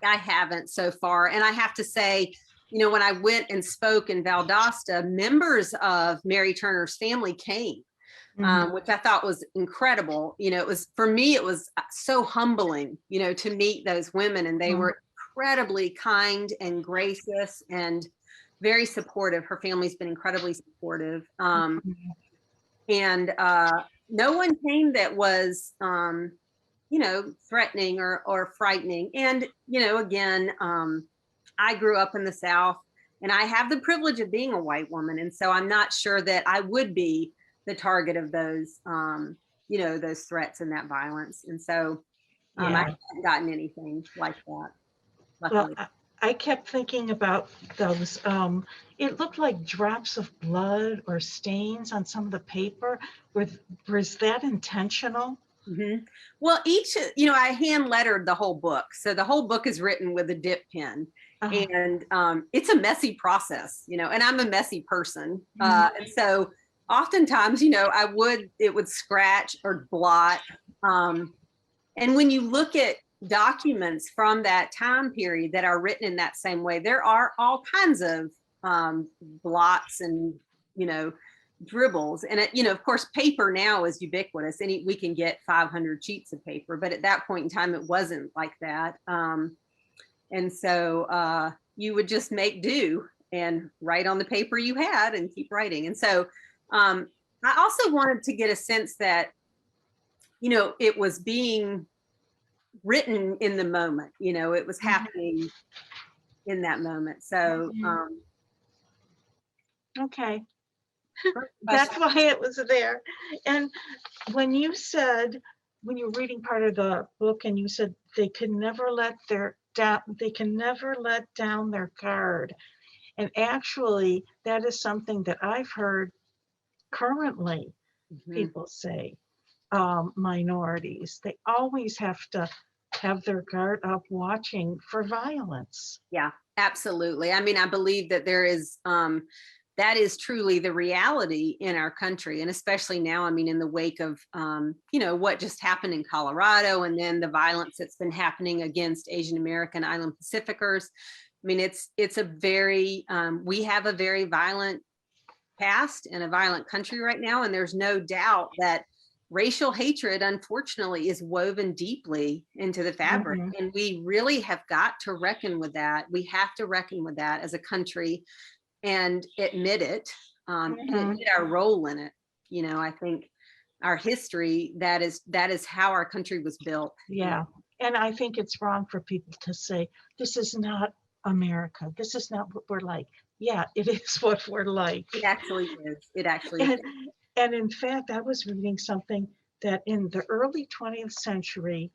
I haven't so far. And I have to say, when I went and spoke in Valdosta, members of Mary Turner's family came, which I thought was incredible. It was, for me, it was so humbling, to meet those women, and they were incredibly kind and gracious and very supportive. Her family's been incredibly supportive. And no one came that was, threatening or frightening. And, again, I grew up in the South, and I have the privilege of being a white woman. And so I'm not sure that I would be the target of those, those threats and that violence. And so I haven't gotten anything like that. Luckily. Well, I kept thinking about those. It looked like drops of blood or stains on some of the paper. Was that intentional? Well, I hand lettered the whole book. So the whole book is written with a dip pen. And it's a messy process, and I'm a messy person. And so oftentimes, it would scratch or blot. And when you look at documents from that time period that are written in that same way, there are all kinds of blots and, dribbles. And, of course, paper now is ubiquitous. We can get 500 sheets of paper, but at that point in time, it wasn't like that. And so you would just make do and write on the paper you had and keep writing. And so I also wanted to get a sense that, it was being written in the moment, it was happening in that moment. So, okay. That's why it was there. And when you were reading part of the book and you said they can never let down their guard. And actually that is something that I've heard currently people say, minorities, they always have to have their guard up watching for violence. Yeah, absolutely. I mean, I believe that there is, that is truly the reality in our country. And especially now, I mean, in the wake of, what just happened in Colorado, and then the violence that's been happening against Asian American Island Pacificers. I mean, it's a very, we have a very violent past and a violent country right now. And there's no doubt that racial hatred, unfortunately, is woven deeply into the fabric. And we really have got to reckon with that. We have to reckon with that as a country and admit it, and admit our role in it. You know, I think our history, that is how our country was built. Yeah. And I think it's wrong for people to say, this is not America. This is not what we're like. Yeah, it is what we're like. It actually is. It actually is. And in fact, I was reading something that in the early 20th century,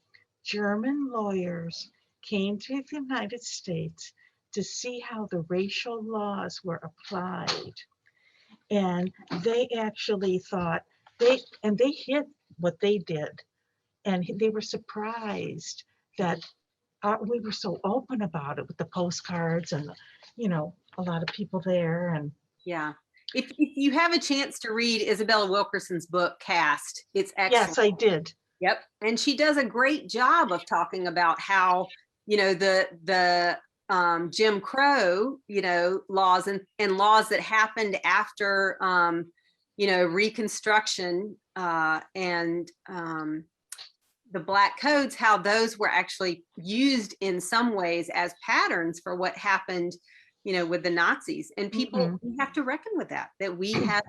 German lawyers came to the United States to see how the racial laws were applied. And they actually thought, they hid what they did. And they were surprised that we were so open about it with the postcards and, you know, a lot of people there. And yeah. If you have a chance to read Isabella Wilkerson's book, Cast, it's excellent. Yes, I did. Yep. And she does a great job of talking about how, you know, the Jim Crow, you know, laws and laws that happened after, you know, Reconstruction and the Black codes, how those were actually used in some ways as patterns for what happened, you know, with the Nazis. And people, we have to reckon with that we have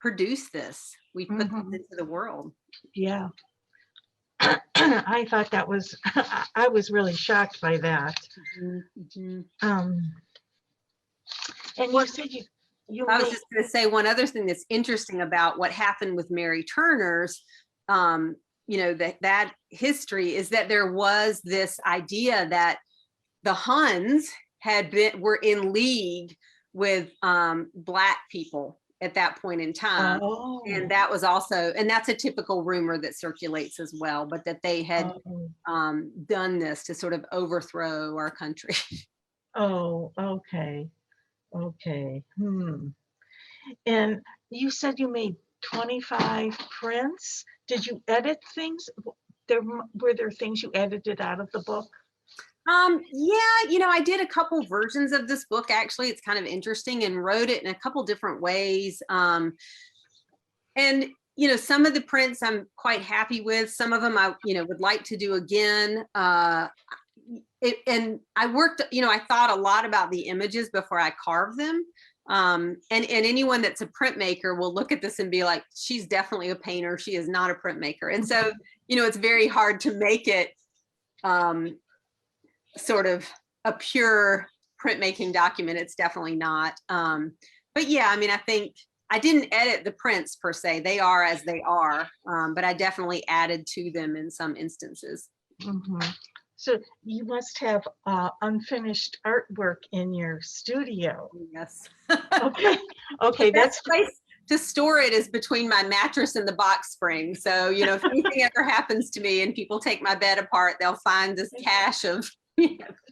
produced this. We put this into the world. Yeah. I thought that was, I was really shocked by that. And you said you I was just going to say one other thing that's interesting about what happened with Mary Turner's, you know, that history is that there was this idea that the Huns were in league with Black people at that point in time. And that was also, and that's a typical rumor that circulates as well, but that they had done this to sort of overthrow our country. Oh, okay. Okay. And you said you made 25 prints. Did you edit things? Were there things you edited out of the book? Yeah, you know, I did a couple versions of this book. Actually, it's kind of interesting, and wrote it in a couple different ways. And, you know, some of the prints I'm quite happy with. Some of them I, you know, would like to do again. And I worked, you know, I thought a lot about the images before I carved them. And anyone that's a printmaker will look at this and be like, she's definitely a painter. She is not a printmaker. And so, you know, it's very hard to make it sort of a pure printmaking document. It's definitely not. But yeah, I mean, I think I didn't edit the prints per se. They are as they are, but I definitely added to them in some instances. So you must have unfinished artwork in your studio. Yes. Okay. Okay. That's place to store it is between my mattress and the box spring. So, you know, if anything ever happens to me and people take my bed apart, they'll find this cache of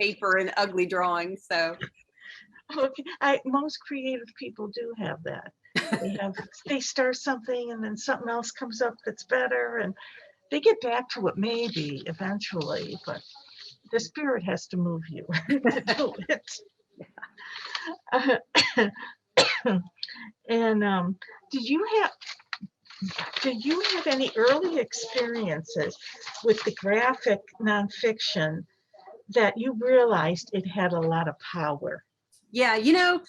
paper and ugly drawings. So okay. Most creative people do have that. They start something and then something else comes up that's better, and they get back to it maybe eventually, but the spirit has to move you to do it. And did you have any early experiences with the graphic nonfiction that you realized it had a lot of power? Yeah, you know,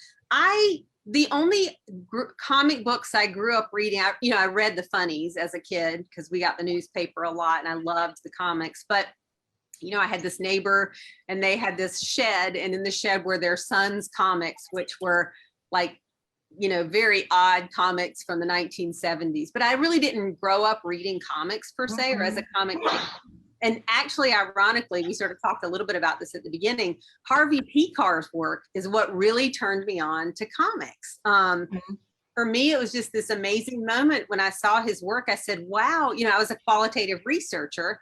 the only comic books I grew up reading, you know, I read the funnies as a kid because we got the newspaper a lot and I loved the comics. But, you know, I had this neighbor and they had this shed, and in the shed were their son's comics, which were like, you know, very odd comics from the 1970s. But I really didn't grow up reading comics per se, or as a comic. And actually, ironically, we sort of talked a little bit about this at the beginning. Harvey Picar's work is what really turned me on to comics. For me, it was just this amazing moment when I saw his work. I said, wow, you know, I was a qualitative researcher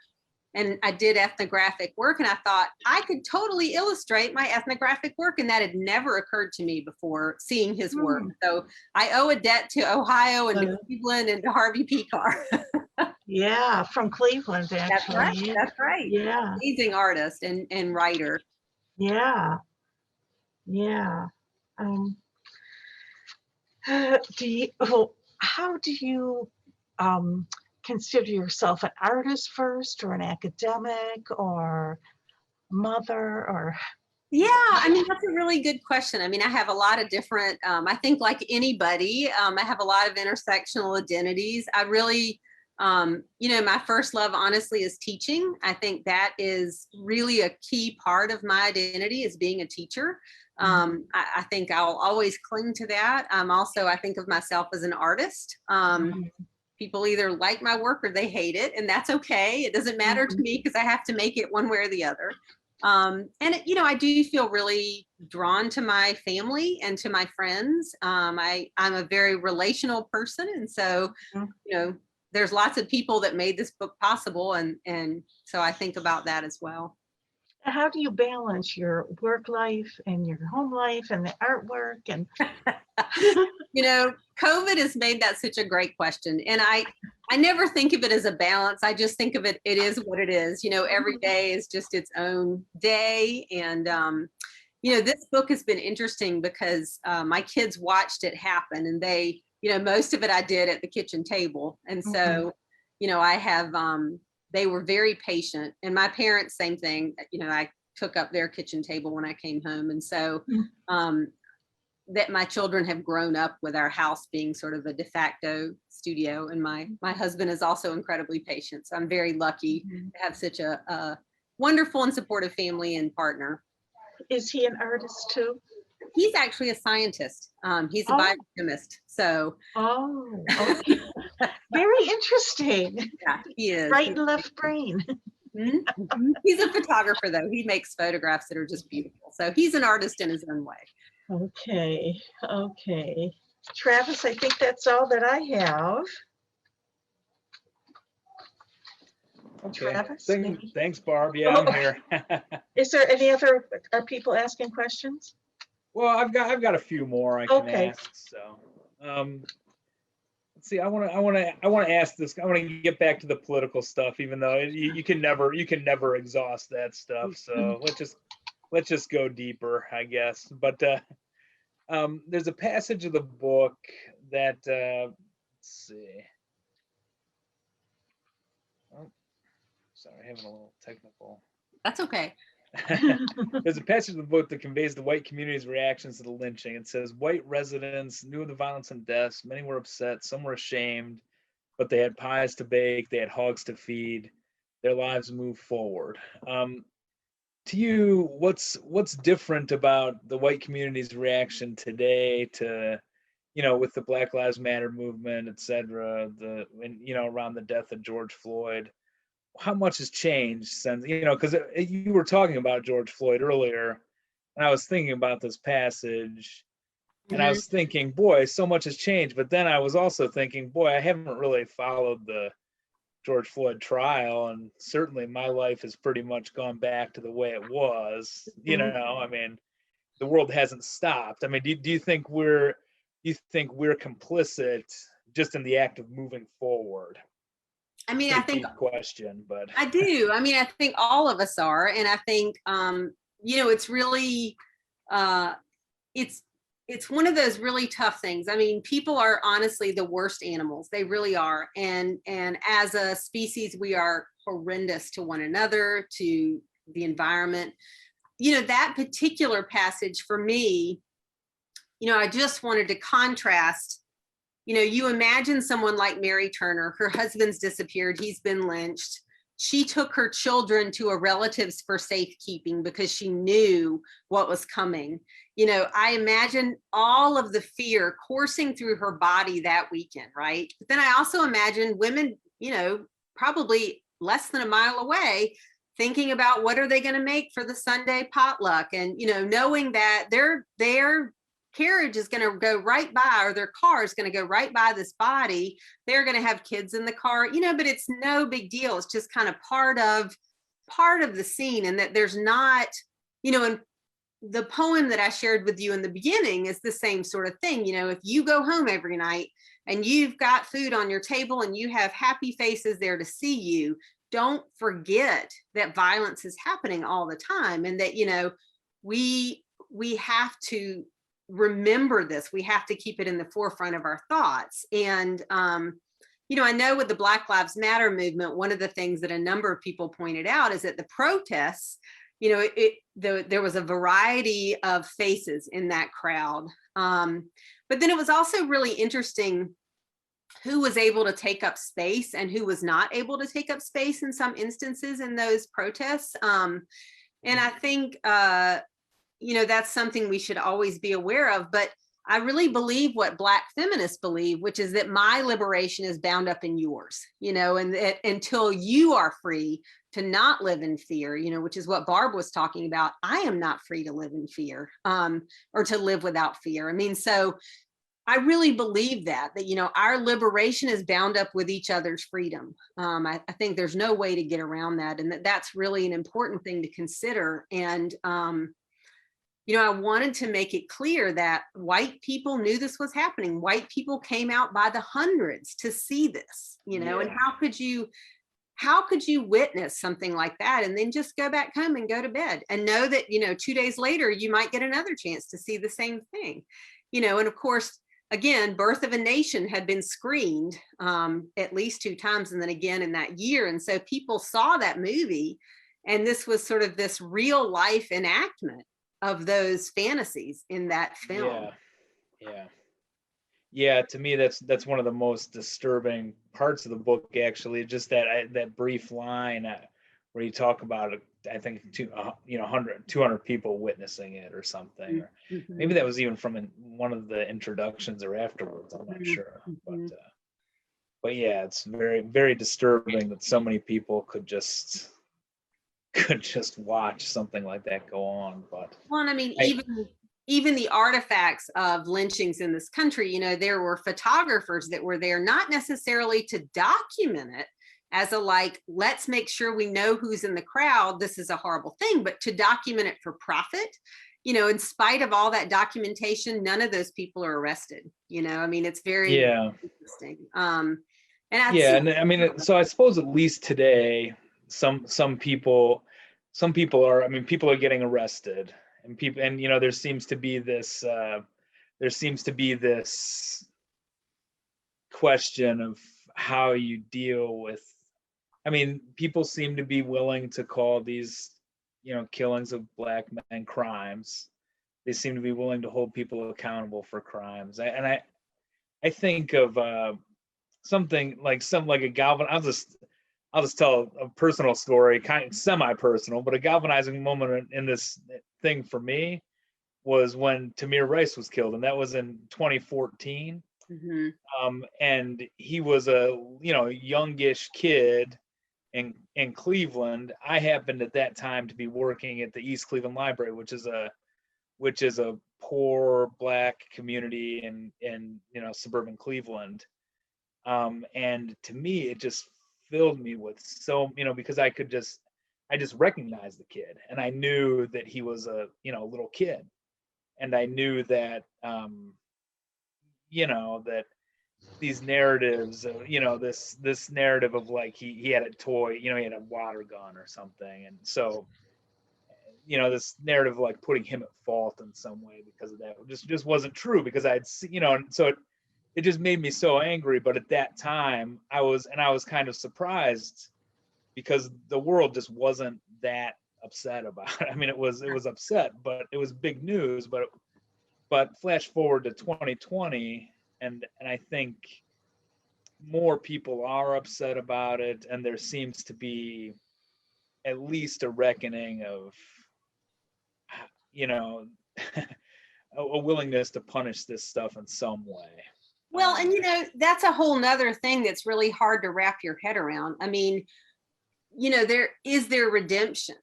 and I did ethnographic work, and I thought I could totally illustrate my ethnographic work, and that had never occurred to me before seeing his work. So I owe a debt to Ohio and to Cleveland and to Harvey Picar. Yeah, from Cleveland, actually. That's right. That's right. Yeah. Amazing artist and writer. Yeah. Yeah. How do you consider yourself an artist first, or an academic, or mother, or? Yeah, I mean, that's a really good question. I mean, I have a lot of different, I think like anybody, I have a lot of intersectional identities. I really, my first love, honestly, is teaching. I think that is really a key part of my identity, is being a teacher. I think I'll always cling to that. I think of myself as an artist. People either like my work or they hate it, and that's okay. It doesn't matter to me, because I have to make it one way or the other. I do feel really drawn to my family and to my friends. I'm a very relational person. And so, there's lots of people that made this book possible. And so I think about that as well. How do you balance your work life and your home life and the artwork? And COVID has made that such a great question. And I never think of it as a balance. I just think of it is what it is. Every day is just its own day. And, this book has been interesting because my kids watched it happen, and they, most of it I did at the kitchen table. And so, I have, they were very patient, and my parents, same thing. I took up their kitchen table when I came home. And so, that my children have grown up with our house being sort of a de facto studio, and my husband is also incredibly patient. So I'm very lucky to have such a wonderful and supportive family and partner. Is he an artist too? He's actually a scientist. He's a biochemist. So okay. Very interesting. Yeah, he is. Right and left brain. He's a photographer, though. He makes photographs that are just beautiful. So he's an artist in his own way. Okay. Travis, I think that's all that I have. Okay. Travis, Thanks, Barb. Yeah, I'm here. Is there any other, are people asking questions? Well, I've got a few more I can ask. So, let's see. I want to ask this. I want to get back to the political stuff, even though you can never exhaust that stuff. So let's just go deeper, I guess. But there's a passage of the book that let's see. Oh, sorry, having a little technical. That's okay. There's a passage of the book that conveys the white community's reactions to the lynching. It says, white residents knew of the violence and deaths. Many were upset. Some were ashamed, but they had pies to bake. They had hogs to feed. Their lives moved forward. To you, what's different about the white community's reaction today to, with the Black Lives Matter movement, et cetera, around the death of George Floyd? How much has changed since, because you were talking about George Floyd earlier, and I was thinking about this passage, and I was thinking, boy, so much has changed. But then I was also thinking, boy, I haven't really followed the George Floyd trial, and certainly my life has pretty much gone back to the way it was. I mean, the world hasn't stopped. I mean, do you think we're complicit just in the act of moving forward? I mean, I think question, but I do. I mean, I think all of us are, and I think it's really it's one of those really tough things. I mean, people are honestly the worst animals. They really are, and as a species, we are horrendous to one another, to the environment. That particular passage for me, I just wanted to contrast. You imagine someone like Mary Turner, her husband's disappeared, he's been lynched. She took her children to a relative's for safekeeping because she knew what was coming. I imagine all of the fear coursing through her body that weekend, right? But then I also imagine women, probably less than a mile away, thinking about what are they going to make for the Sunday potluck, and, knowing that their carriage is going to go right by, or their car is going to go right by this body. They're going to have kids in the car, but it's no big deal. It's just kind of part of the scene, and that there's not, and the poem that I shared with you in the beginning is the same sort of thing. If you go home every night and you've got food on your table and you have happy faces there to see you, don't forget that violence is happening all the time, and that, we have to remember this. We have to keep it in the forefront of our thoughts. And, you know, I know with the Black Lives Matter movement, one of the things that a number of people pointed out is that the protests, you know, there was a variety of faces in that crowd. But then it was also really interesting who was able to take up space and who was not able to take up space in some instances in those protests. And I think, you know, that's something we should always be aware of. But I really believe what Black feminists believe, which is that my liberation is bound up in yours, you know, and that until you are free to not live in fear, you know, which is what Barb was talking about. I am not free to live in fear, or to live without fear. I mean, so I really believe that, you know, our liberation is bound up with each other's freedom. I think there's no way to get around that. And that's really an important thing to consider. And, you know, I wanted to make it clear that white people knew this was happening. White people came out by the hundreds to see this, you know, and how could you witness something like that and then just go back home and go to bed and know that, you know, 2 days later, you might get another chance to see the same thing, you know. And of course, again, Birth of a Nation had been screened at least 2 times and then again in that year. And so people saw that movie, and this was sort of this real life enactment of those fantasies in that film. Yeah, to me, that's one of the most disturbing parts of the book, actually, just that brief line where you talk about it. I think 200 people witnessing it or something, or maybe that was even from one of the introductions or afterwards. I'm not sure, but yeah, it's very, very disturbing that so many people could just watch something like that go on. But well, I mean, even the artifacts of lynchings in this country, you know, there were photographers that were there, not necessarily to document it as a like, let's make sure we know who's in the crowd, this is a horrible thing, but to document it for profit. You know, in spite of all that documentation, none of those people are arrested. You know, I mean, it's very interesting. And and I mean, so I suppose at least today, some people are, I mean, people are getting arrested, and you know, there seems to be this question of how you deal with, I mean, people seem to be willing to call these, you know, killings of Black men crimes. They seem to be willing to hold people accountable for crimes. I think of something like a galvanizing. I'll just tell a personal story, kind of semi-personal, but a galvanizing moment in this thing for me was when Tamir Rice was killed, and that was in 2014. And he was a, you know, youngish kid in Cleveland. I happened at that time to be working at the East Cleveland Library, which is a poor Black community in you know, suburban Cleveland. And to me, it just filled me with so, you know, because I just recognized the kid, and I knew that he was a, you know, little kid, and I knew that you know, that these narratives, you know, this narrative of like he had a toy, you know, he had a water gun or something, and so, you know, this narrative of like putting him at fault in some way because of that just wasn't true, because I'd seen, you know, and so it just made me so angry. But at that time I was kind of surprised, because the world just wasn't that upset about it. I mean, it was upset, but it was big news. But flash forward to 2020, and I think more people are upset about it, and there seems to be at least a reckoning of, you know, a willingness to punish this stuff in some way. Well, and you know, that's a whole nother thing that's really hard to wrap your head around. I mean, you know, there redemption.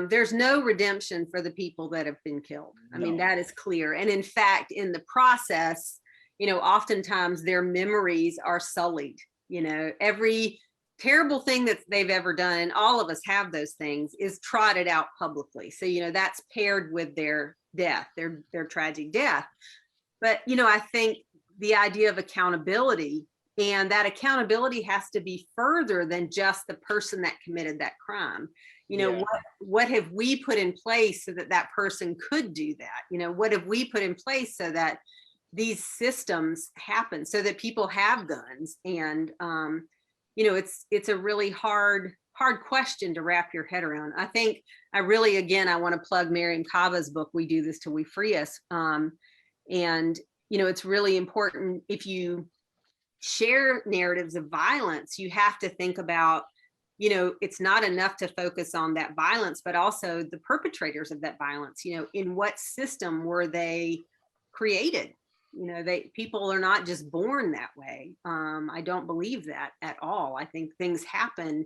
There's no redemption for the people that have been killed. I mean, that is clear. And in fact, in the process, you know, oftentimes their memories are sullied. You know, every terrible thing that they've ever done, and all of us have those things, is trotted out publicly. So, you know, that's paired with their death, their tragic death. But, you know, I think the idea of accountability And that accountability has to be further than just the person that committed that crime. You know, Yeah. what have we put in place so that that person could do that? You know, what have we put in place so that these systems happen, so that people have guns? And you know, it's a really hard question to wrap your head around. I think I really, again, I want to plug Miriam Kava's book, We Do This Till We Free Us. And you know, it's really important, if you share narratives of violence, you have to think about, you know, it's not enough to focus on that violence, but also the perpetrators of that violence. You know, in what system were they created? You know, people are not just born that way. I don't believe that at all. I think things happen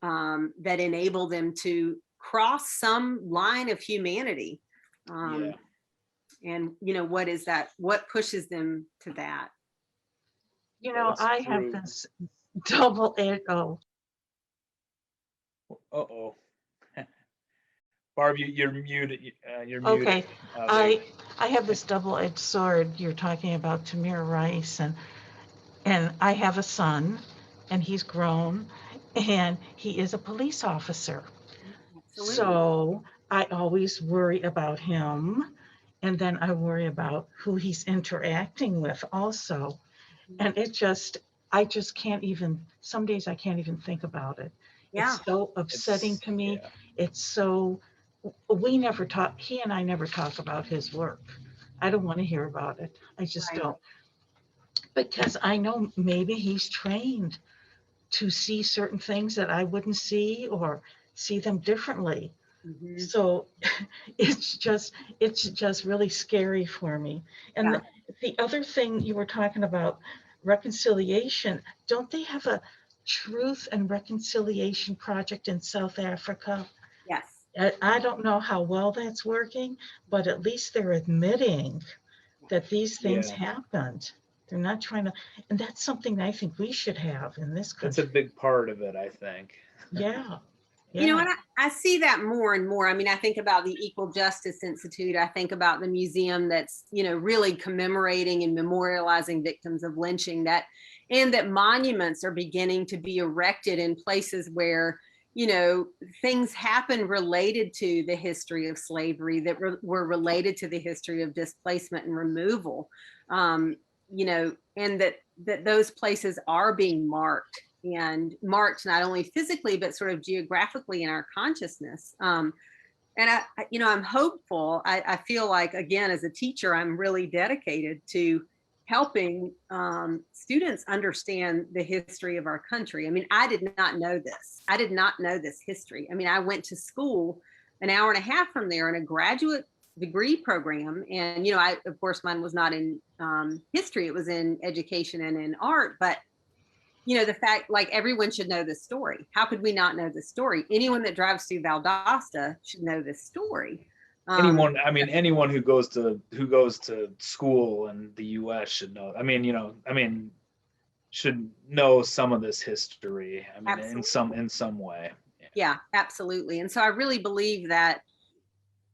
that enable them to cross some line of humanity. Yeah. And you know, what is that? What pushes them to that? You know, That's I have true. this double echo. Uh-oh. Barb, you're muted. You're muted. Okay, There you I have this double-edged sword. You're talking about Tamir Rice, and I have a son, and he's grown, and he is a police officer. Absolutely. So I always worry about him, and then I worry about who he's interacting with also. And I just can't even, some days I can't even think about it. Yeah. It's so upsetting to me. Yeah. It's so, we never talk, he and I never talk about his work. I don't want to hear about it. I just Right. don't. Because I know maybe he's trained to see certain things that I wouldn't see, or see them differently. Mhm. So it's just really scary for me. And Yeah. the other thing you were talking about, reconciliation, don't they have a truth and reconciliation project in South Africa? Yes. I don't know how well that's working, but at least they're admitting that these things Yeah. happened. They're not trying to, and that's something I think we should have in this That's a country. big part of it, I think. Yeah. You know, Yeah. and I see that more and more. I mean, I think about the Equal Justice Institute. I think about the museum that's, you know, really commemorating and memorializing victims of lynching, and that monuments are beginning to be erected in places where, you know, things happen related to the history of slavery, that were related to the history of displacement and removal. You know, and that those places are being marked, and marked not only physically but sort of geographically in our consciousness. And you know, I'm hopeful. I feel like, again, as a teacher, I'm really dedicated to helping students understand the history of our country. I mean, I did not know this. I did not know this history. I mean, I went to school an hour and a half from there in a graduate degree program, and you know, of course mine was not in history, it was in education and in art. But you know, the fact, like, everyone should know this story. How could we not know this story? Anyone that drives through Valdosta should know this story. Anyone, I mean, anyone who goes to school in the U.S. should know. I mean, you know, should know some of this history. I mean, in some way. Yeah, absolutely. And so I really believe that,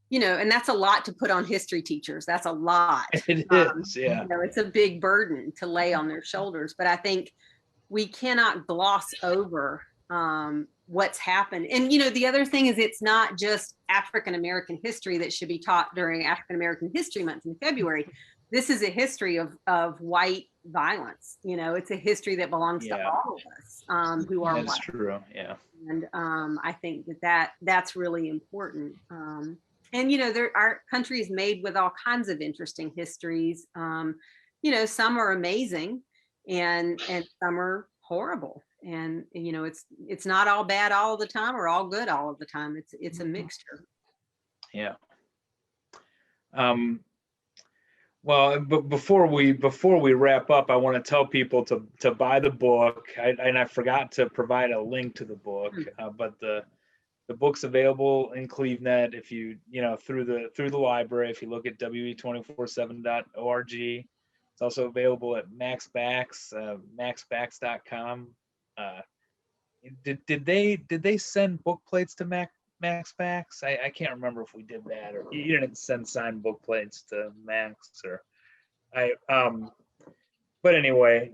you know, and that's a lot to put on history teachers. That's a lot. It is, yeah. You know, it's a big burden to lay on their shoulders. But I think we cannot gloss over what's happened. And, you know, the other thing is, it's not just African-American history that should be taught during African-American History Month in February. This is a history of white violence. You know, it's a history that belongs to all of us who are white. That's true, yeah. And I think that's really important. And, you know, our country is made with all kinds of interesting histories. You know, some are amazing, and some are horrible. And you know, it's not all bad all the time or all good all of the time. It's a mixture. Yeah. Well, but before we wrap up, I want to tell people to buy the book. And I forgot to provide a link to the book, but the book's available in CleveNet if you know, through the library. If you look at we247.org, it's also available at MaxBacks, maxbacks.com. Did they send book plates to MaxBacks? I can't remember if we did that, or you didn't send signed book plates to Max, or but anyway,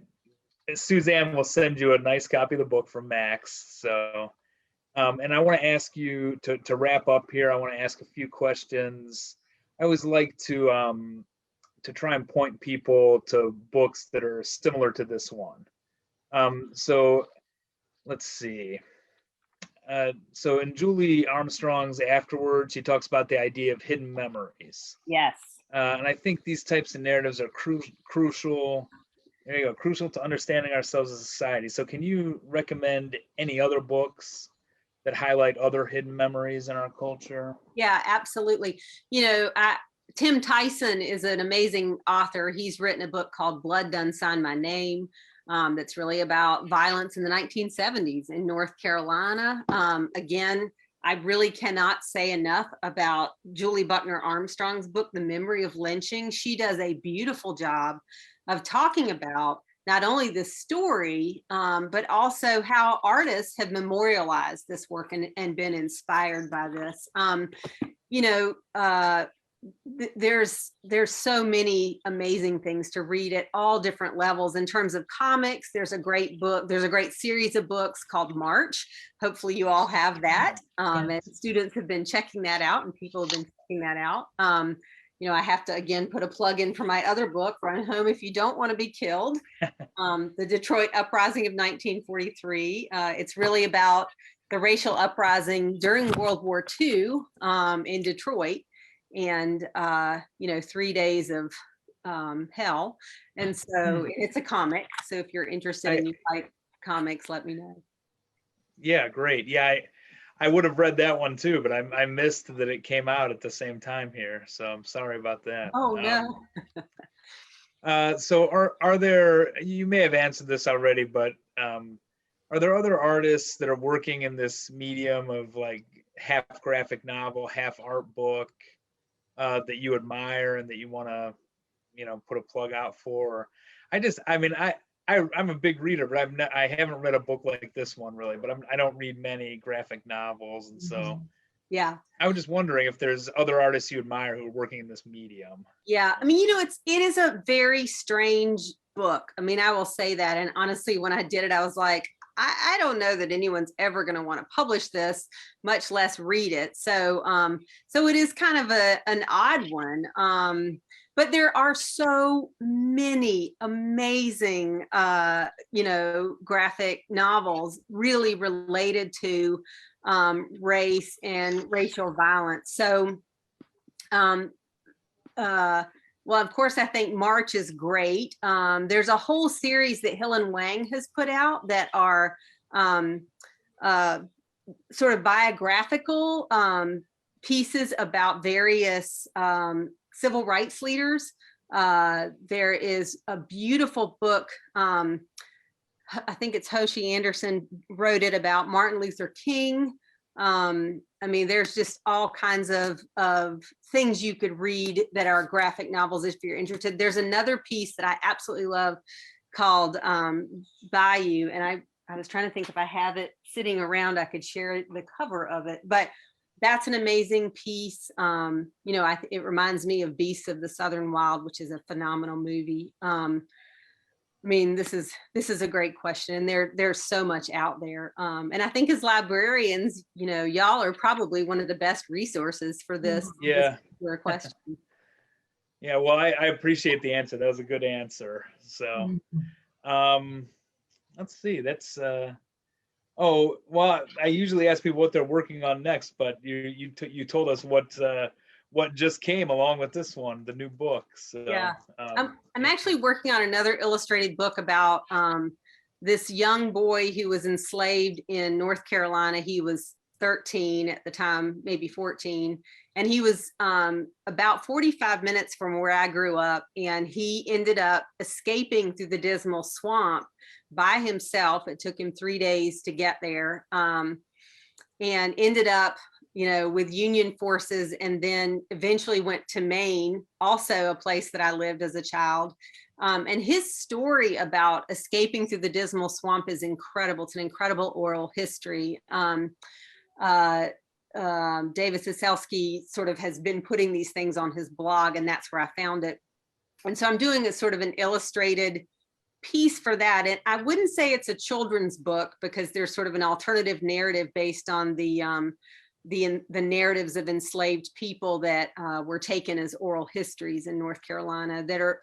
Suzanne will send you a nice copy of the book from Max. So, and I want to ask you to wrap up here. I want to ask a few questions. I always like to try and point people to books that are similar to this one. So let's see. So in Julie Armstrong's Afterwards, she talks about the idea of hidden memories. Yes. And I think these types of narratives are crucial. There you go, crucial to understanding ourselves as a society. So can you recommend any other books that highlight other hidden memories in our culture? Yeah, absolutely. Tim Tyson is an amazing author. He's written a book called Blood Done Sign My Name. That's really about violence in the 1970s in North Carolina. Again, I really cannot say enough about Julie Buckner Armstrong's book, The Memory of Lynching. She does a beautiful job of talking about not only the story, but also how artists have memorialized this work and been inspired by this. There's so many amazing things to read at all different levels. In terms of comics, there's a great series of books called March. Hopefully you all have that. And students have been checking that out and people have been checking that out. I have to again put a plug in for my other book, Run Home If You Don't Want to Be Killed. The Detroit Uprising of 1943. It's really about the racial uprising during World War II in Detroit. And 3 days of hell. And so it's a comic. So if you're interested and you like comics, let me know. Yeah, great. Yeah, I would have read that one too, but I missed that it came out at the same time here. So I'm sorry about that. Oh, no. So are there, you may have answered this already, but are there other artists that are working in this medium of like half graphic novel, half art book, that you admire and that you want to, put a plug out for? I'm a big reader, but I haven't read a book like this one really, but I don't read many graphic novels. And so yeah, I was just wondering if there's other artists you admire who are working in this medium. Yeah, it is a very strange book. I will say that. And honestly, when I did it, I was like, I don't know that anyone's ever going to want to publish this, much less read it. So it is kind of an odd one. But there are so many amazing, graphic novels really related to race and racial violence. So, well, of course, I think March is great. There's a whole series that Helen Wang has put out that are sort of biographical pieces about various civil rights leaders. There is a beautiful book. I think it's Hoshi Anderson wrote it about Martin Luther King. There's just all kinds of things you could read that are graphic novels if you're interested. There's another piece that I absolutely love called Bayou, and I was trying to think if I have it sitting around, I could share the cover of it, but that's an amazing piece. It reminds me of Beasts of the Southern Wild, which is a phenomenal movie. This is a great question, and there's so much out there. And I think as librarians, y'all are probably one of the best resources for this. Yeah. This question. Yeah. Well, I appreciate the answer. That was a good answer. So, let's see. That's oh, well, I usually ask people what they're working on next, but you told us what just came along with this one, the new book. So, yeah, I'm actually working on another illustrated book about this young boy who was enslaved in North Carolina. He was 13 at the time, maybe 14, and he was about 45 minutes from where I grew up, and he ended up escaping through the Dismal Swamp by himself. It took him 3 days to get there, and ended up with Union forces, and then eventually went to Maine, also a place that I lived as a child. And his story about escaping through the Dismal Swamp is incredible. It's an incredible oral history. David Siselski sort of has been putting these things on his blog, and that's where I found it. And so I'm doing a sort of an illustrated piece for that. And I wouldn't say it's a children's book because there's sort of an alternative narrative based on the narratives of enslaved people that were taken as oral histories in North Carolina that are,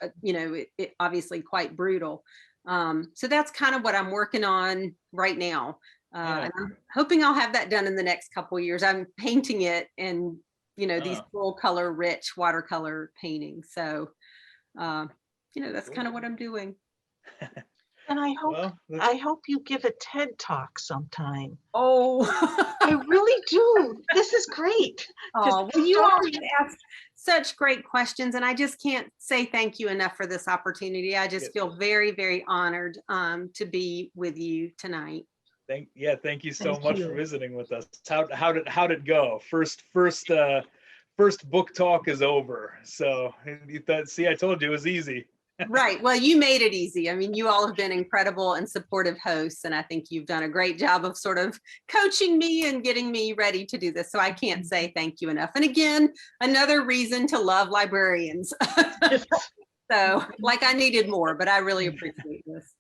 obviously quite brutal. So that's kind of what I'm working on right now. And I'm hoping I'll have that done in the next couple of years. I'm painting it in, these full color, rich watercolor paintings. So, that's kind of what I'm doing. And I Well, hope you give a TED talk sometime. Oh, I really do. This is great. oh, well, you all asked such great questions, and I just can't say thank you enough for this opportunity. I just feel very, very honored to be with you tonight. Thank you so Thank much you. for visiting with us. How did it go? First book talk is over. So you thought, see, I told you it was easy. Right. Well, you made it easy. I mean, you all have been incredible and supportive hosts, and I think you've done a great job of sort of coaching me and getting me ready to do this. So I can't say thank you enough. And again, another reason to love librarians. So like I needed more, but I really appreciate this.